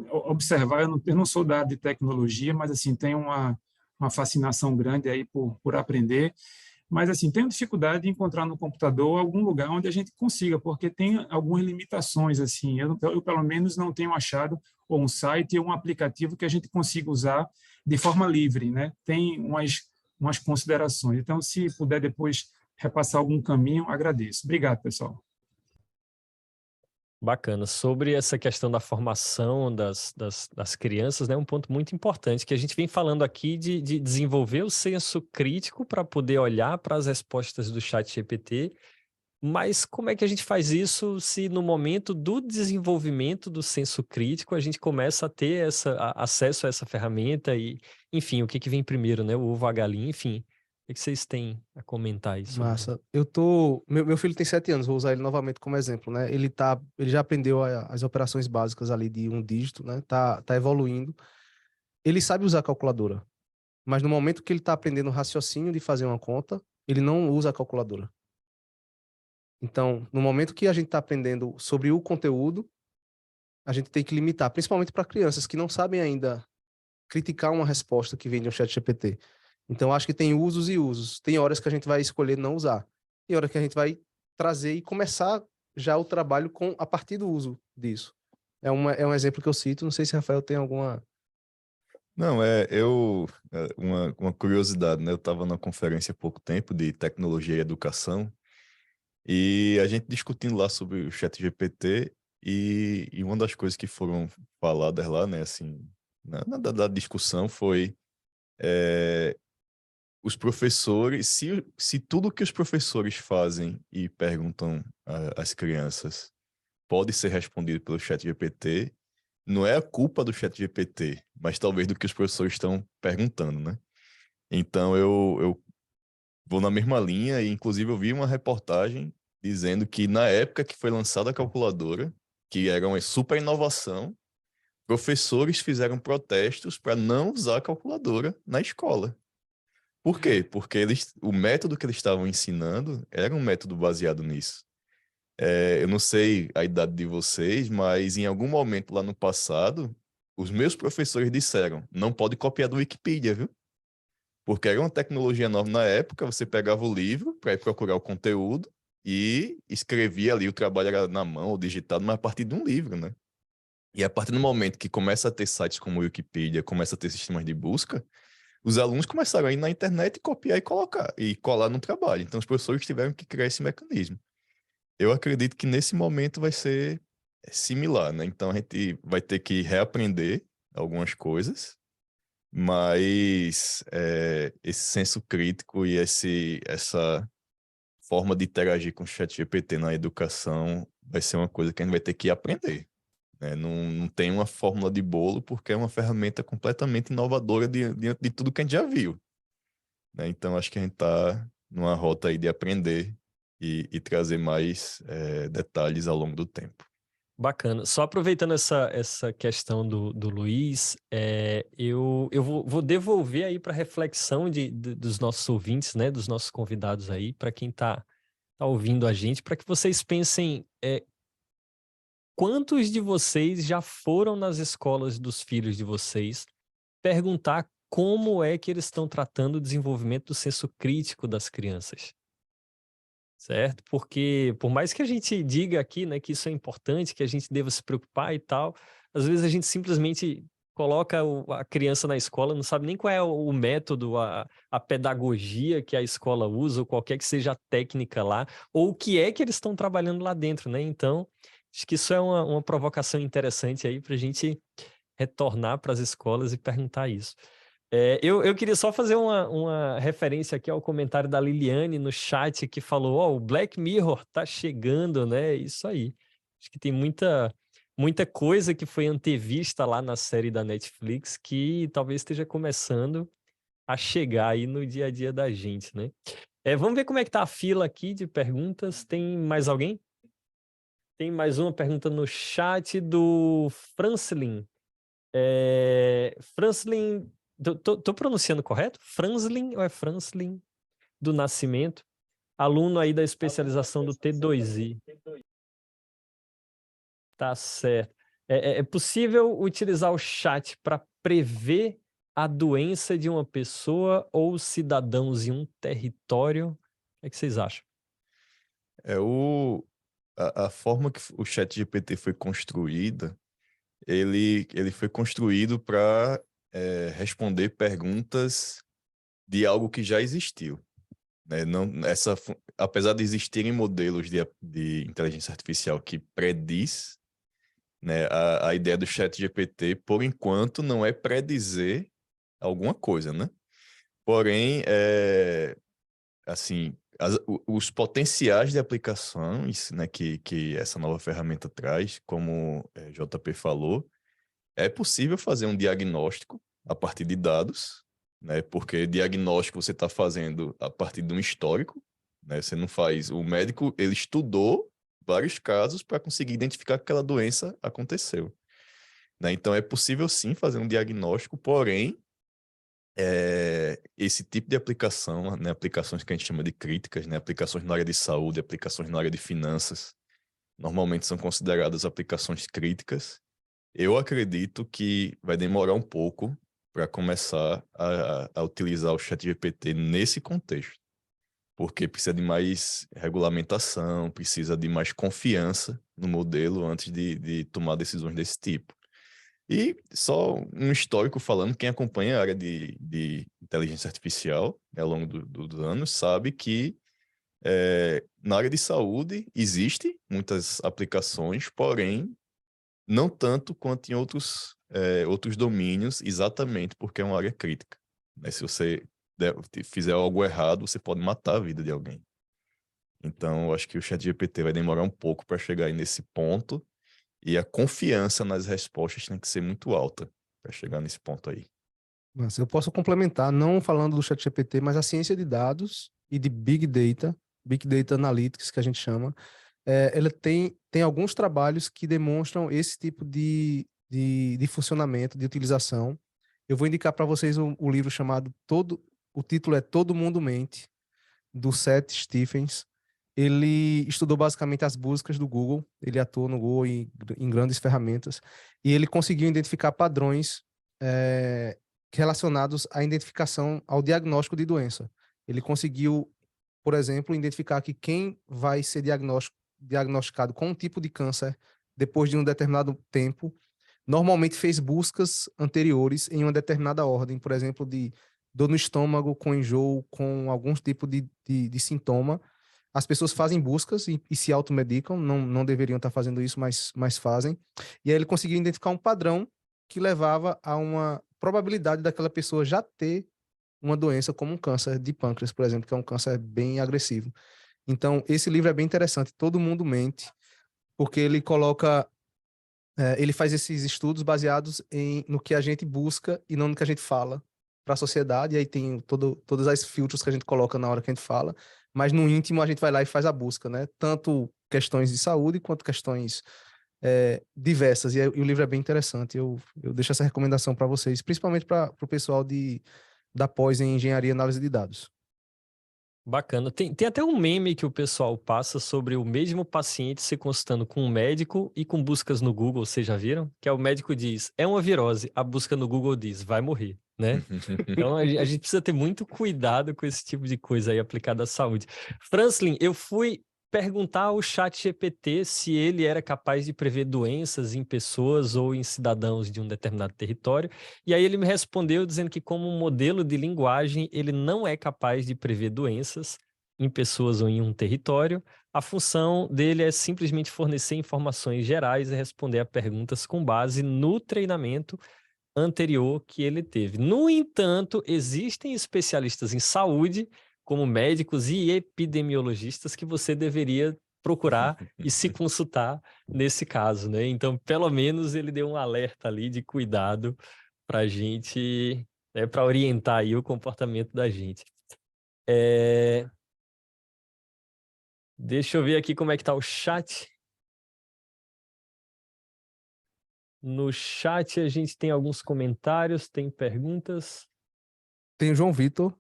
observar. Eu não sou da área de tecnologia, mas assim tenho uma fascinação grande aí por aprender. Mas assim tenho dificuldade de encontrar no computador algum lugar onde a gente consiga, porque tem algumas limitações assim. Eu pelo menos não tenho achado ou um site ou um aplicativo que a gente consiga usar de forma livre, né? Tem umas considerações. Então, se puder depois repassar algum caminho, agradeço. Obrigado, pessoal. Bacana. Sobre essa questão da formação das crianças, né, um ponto muito importante que a gente vem falando aqui de desenvolver o senso crítico para poder olhar para as respostas do ChatGPT, mas como é que a gente faz isso se no momento do desenvolvimento do senso crítico a gente começa a ter acesso a essa ferramenta e, enfim, o que vem primeiro, né, o ovo, a galinha, enfim. O que vocês têm a comentar aí sobre? Massa. Meu filho tem 7 anos, vou usar ele novamente como exemplo, né? Ele já aprendeu as operações básicas ali de um dígito, né? Tá evoluindo. Ele sabe usar a calculadora, mas no momento que ele está aprendendo o raciocínio de fazer uma conta, ele não usa a calculadora. Então, no momento que a gente está aprendendo sobre o conteúdo, a gente tem que limitar, principalmente para crianças que não sabem ainda criticar uma resposta que vem de um ChatGPT. Então, acho que tem usos e usos. Tem horas que a gente vai escolher não usar. Tem horas que a gente vai trazer e começar já o trabalho a partir do uso disso. É um exemplo que eu cito. Não sei se Rafael tem alguma... Não, uma curiosidade, né? Eu estava na conferência há pouco tempo de tecnologia e educação e a gente discutindo lá sobre o ChatGPT e uma das coisas que foram faladas lá, né, assim, da discussão foi os professores, se tudo que os professores fazem e perguntam às crianças pode ser respondido pelo ChatGPT, não é a culpa do ChatGPT, mas talvez do que os professores estão perguntando, né? Então, eu vou na mesma linha e, inclusive, eu vi uma reportagem dizendo que, na época que foi lançada a calculadora, que era uma super inovação, professores fizeram protestos para não usar a calculadora na escola. Por quê? Porque o método que eles estavam ensinando era um método baseado nisso. Eu não sei a idade de vocês, mas em algum momento lá no passado, os meus professores disseram, não pode copiar do Wikipedia, viu? Porque era uma tecnologia nova na época, você pegava o livro para ir procurar o conteúdo e escrevia ali, o trabalho era na mão ou digitado, mas a partir de um livro, né? E a partir do momento que começa a ter sites como o Wikipedia, começa a ter sistemas de busca, os alunos começaram a ir na internet e copiar e colocar, e colar no trabalho. Então os professores tiveram que criar esse mecanismo. Eu acredito que nesse momento vai ser similar, né? Então a gente vai ter que reaprender algumas coisas, mas esse senso crítico e essa forma de interagir com o ChatGPT na educação vai ser uma coisa que a gente vai ter que aprender, né? Não tem uma fórmula de bolo, porque é uma ferramenta completamente inovadora diante de tudo que a gente já viu, né? Então acho que a gente está numa rota aí de aprender e trazer mais detalhes ao longo do tempo. Bacana. Só aproveitando essa questão do Luiz, eu vou devolver aí para reflexão dos nossos ouvintes, né, dos nossos convidados aí, para quem tá ouvindo a gente, para que vocês pensem quantos de vocês já foram nas escolas dos filhos de vocês perguntar como é que eles estão tratando o desenvolvimento do senso crítico das crianças. Certo? Porque por mais que a gente diga aqui, né, que isso é importante, que a gente deva se preocupar e tal, às vezes a gente simplesmente coloca a criança na escola, não sabe nem qual é o método, a pedagogia que a escola usa, ou qualquer que seja a técnica lá, ou o que é que eles estão trabalhando lá dentro, né? Então, acho que isso é uma provocação interessante aí para a gente retornar para as escolas e perguntar isso. Eu queria só fazer uma referência aqui ao comentário da Liliane no chat que falou, o Black Mirror tá chegando, né? Isso aí. Acho que tem muita coisa que foi antevista lá na série da Netflix que talvez esteja começando a chegar aí no dia a dia da gente, né? Vamos ver como é que tá a fila aqui de perguntas. Tem mais alguém? Tem mais uma pergunta no chat do Franslin. Franslin... Tô pronunciando correto? Franslin ou é Franslin do Nascimento? Aluno aí da especialização do T2I. Tá certo. É possível utilizar o chat para prever a doença de uma pessoa ou cidadãos em um território? O que vocês acham? A forma que o ChatGPT foi construída, ele foi construído para responder perguntas de algo que já existiu. Né? Não, apesar de existirem modelos de inteligência artificial que prediz, né, a ideia do ChatGPT, por enquanto, não é predizer alguma coisa, né? Porém, assim, os potenciais de aplicações, né, que essa nova ferramenta traz, como JP falou, é possível fazer um diagnóstico a partir de dados, né? Porque diagnóstico você está fazendo a partir de um histórico, né? Você não faz... O médico, ele estudou vários casos para conseguir identificar que aquela doença aconteceu, né? Então, é possível sim fazer um diagnóstico, porém, esse tipo de aplicação, né? Aplicações que a gente chama de críticas, né? Aplicações na área de saúde, aplicações na área de finanças, normalmente são consideradas aplicações críticas. Eu acredito que vai demorar um pouco para começar a utilizar o ChatGPT nesse contexto, porque precisa de mais regulamentação, precisa de mais confiança no modelo antes de tomar decisões desse tipo. E só um histórico falando, quem acompanha a área de inteligência artificial, né, ao longo dos anos sabe que na área de saúde existe muitas aplicações, porém não tanto quanto em outros domínios, exatamente porque é uma área crítica. Né? Se você fizer algo errado, você pode matar a vida de alguém. Então, eu acho que o ChatGPT vai demorar um pouco para chegar aí nesse ponto, e a confiança nas respostas tem que ser muito alta para chegar nesse ponto aí. Mas eu posso complementar, não falando do ChatGPT, mas a ciência de dados e de Big Data Analytics, que a gente chama, ela tem alguns trabalhos que demonstram esse tipo de funcionamento, de utilização. Eu vou indicar para vocês o livro chamado o título é Todo Mundo Mente, do Seth Stephens. Ele estudou basicamente as buscas do Google, ele atuou no Google em grandes ferramentas, e ele conseguiu identificar padrões relacionados à identificação, ao diagnóstico de doença. Ele conseguiu, por exemplo, identificar que quem vai ser diagnosticado com um tipo de câncer depois de um determinado tempo, normalmente fez buscas anteriores em uma determinada ordem, por exemplo, de dor no estômago, com enjoo, com algum tipo de sintoma. As pessoas fazem buscas e se automedicam, não deveriam estar fazendo isso, mas fazem. E aí ele conseguiu identificar um padrão que levava a uma probabilidade daquela pessoa já ter uma doença como um câncer de pâncreas, por exemplo, que é um câncer bem agressivo. Então, esse livro é bem interessante, Todo Mundo Mente, porque ele coloca... ele faz esses estudos baseados no que a gente busca e não no que a gente fala para a sociedade, e aí tem todos os filtros que a gente coloca na hora que a gente fala, mas no íntimo a gente vai lá e faz a busca, né? Tanto questões de saúde quanto questões diversas, e o livro é bem interessante. Eu deixo essa recomendação para vocês, principalmente para o pessoal da pós em Engenharia e Análise de Dados. Bacana. Tem até um meme que o pessoal passa sobre o mesmo paciente se consultando com um médico e com buscas no Google, vocês já viram? Que é o médico diz, é uma virose, a busca no Google diz, vai morrer, né? Então a gente precisa ter muito cuidado com esse tipo de coisa aí aplicada à saúde. Franklin, eu fui perguntar ao ChatGPT se ele era capaz de prever doenças em pessoas ou em cidadãos de um determinado território, e aí ele me respondeu dizendo que como um modelo de linguagem, ele não é capaz de prever doenças em pessoas ou em um território. A função dele é simplesmente fornecer informações gerais e responder a perguntas com base no treinamento anterior que ele teve. No entanto, existem especialistas em saúde, como médicos e epidemiologistas, que você deveria procurar e se consultar nesse caso, né? Então, pelo menos ele deu um alerta ali de cuidado para a gente, né, para orientar aí o comportamento da gente. Deixa eu ver aqui como é que tá o chat. No chat a gente tem alguns comentários, tem perguntas. Tem o João Vitor,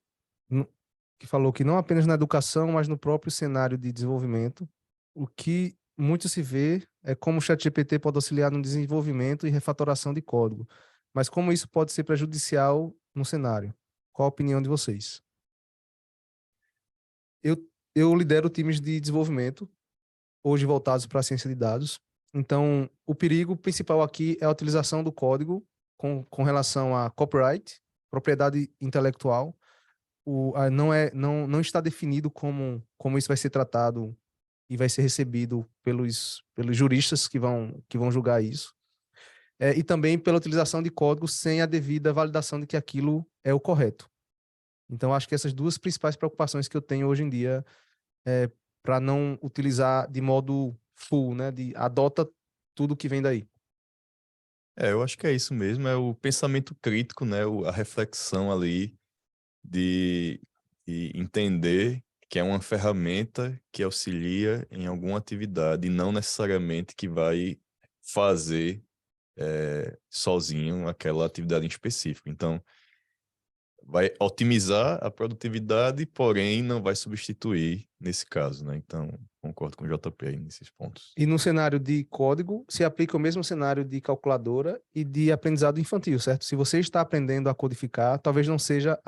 que falou que não apenas na educação, mas no próprio cenário de desenvolvimento, o que muito se vê é como o ChatGPT pode auxiliar no desenvolvimento e refatoração de código, mas como isso pode ser prejudicial no cenário. Qual a opinião de vocês? Eu lidero times de desenvolvimento, hoje voltados para a ciência de dados. Então, o perigo principal aqui é a utilização do código com relação a copyright, propriedade intelectual. Não está definido como isso vai ser tratado e vai ser recebido pelos juristas que vão julgar isso. E também pela utilização de código sem a devida validação de que aquilo é o correto. Então, acho que essas duas principais preocupações que eu tenho hoje em dia para não utilizar de modo full, né? Adota tudo que vem daí. Eu acho que é isso mesmo, é o pensamento crítico, né? A reflexão ali de entender que é uma ferramenta que auxilia em alguma atividade e não necessariamente que vai fazer sozinho aquela atividade em específico. Então, vai otimizar a produtividade, porém não vai substituir nesse caso, né? Então, concordo com o JP aí nesses pontos. E no cenário de código, se aplica o mesmo cenário de calculadora e de aprendizado infantil, certo? Se você está aprendendo a codificar, talvez não seja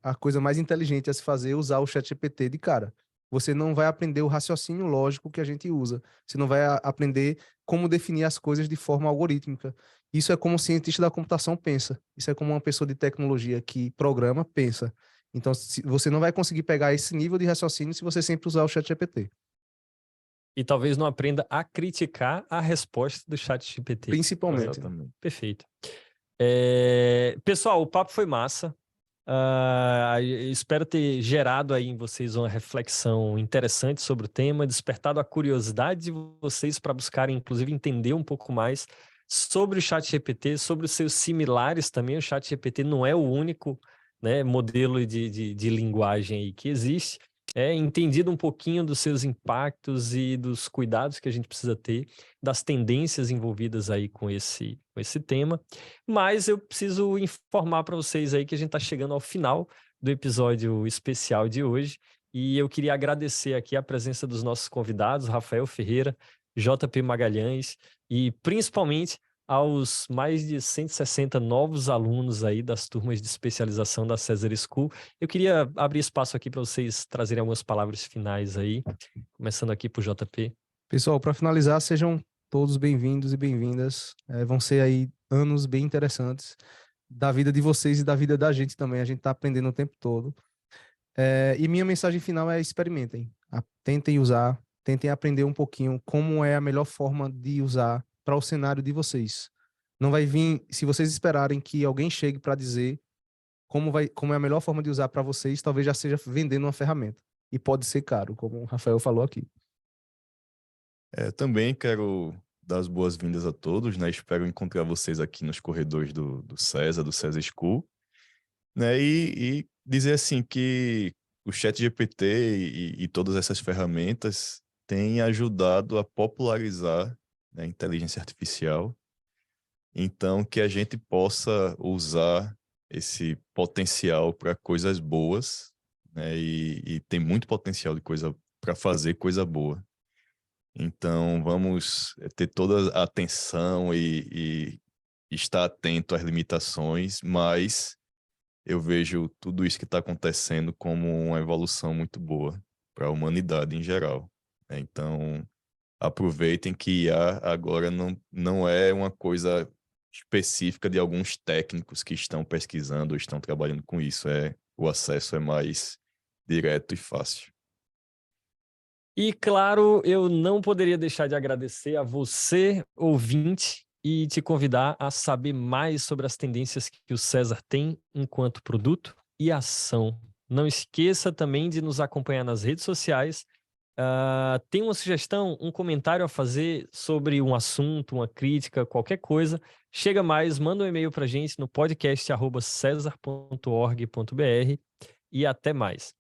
a coisa mais inteligente a se fazer usar o ChatGPT de cara. Você não vai aprender o raciocínio lógico que a gente usa. Você não vai aprender como definir as coisas de forma algorítmica. Isso é como um cientista da computação pensa. Isso é como uma pessoa de tecnologia que programa pensa. Então, você não vai conseguir pegar esse nível de raciocínio se você sempre usar o ChatGPT. E talvez não aprenda a criticar a resposta do ChatGPT. Principalmente. Exatamente. Perfeito. Pessoal, o papo foi massa. Espero ter gerado aí em vocês uma reflexão interessante sobre o tema, despertado a curiosidade de vocês para buscarem, inclusive, entender um pouco mais sobre o ChatGPT, sobre os seus similares também. O ChatGPT não é o único, né, modelo de linguagem aí que existe. Entendido um pouquinho dos seus impactos e dos cuidados que a gente precisa ter, das tendências envolvidas aí com esse tema, mas eu preciso informar para vocês aí que a gente está chegando ao final do episódio especial de hoje, e eu queria agradecer aqui a presença dos nossos convidados, Rafael Ferreira, JP Magalhães, e principalmente aos mais de 160 novos alunos aí das turmas de especialização da César School. Eu queria abrir espaço aqui para vocês trazerem algumas palavras finais aí, começando aqui por JP. Pessoal, para finalizar, sejam todos bem-vindos e bem-vindas. Vão ser aí anos bem interessantes da vida de vocês e da vida da gente também. A gente está aprendendo o tempo todo. E minha mensagem final é: experimentem. Tentem usar, tentem aprender um pouquinho como é a melhor forma de usar para o cenário de vocês. Não vai vir, se vocês esperarem que alguém chegue para dizer como é a melhor forma de usar para vocês, talvez já seja vendendo uma ferramenta. E pode ser caro, como o Rafael falou aqui. Também quero dar as boas-vindas a todos, né? Espero encontrar vocês aqui nos corredores do César School, né? E dizer assim que o ChatGPT e todas essas ferramentas têm ajudado a popularizar né, inteligência artificial. Então, que a gente possa usar esse potencial para coisas boas, né, e tem muito potencial de coisa para fazer coisa boa. Então, vamos ter toda a atenção e estar atento às limitações, mas eu vejo tudo isso que está acontecendo como uma evolução muito boa para a humanidade em geral, né? Então, aproveitem que IA agora não é uma coisa específica de alguns técnicos que estão pesquisando ou estão trabalhando com isso. O acesso é mais direto e fácil. E, claro, eu não poderia deixar de agradecer a você, ouvinte, e te convidar a saber mais sobre as tendências que o César tem enquanto produto e ação. Não esqueça também de nos acompanhar nas redes sociais. Tem uma sugestão, um comentário a fazer sobre um assunto, uma crítica, qualquer coisa, chega mais, manda um e-mail para a gente no podcast@cesar.org.br e até mais.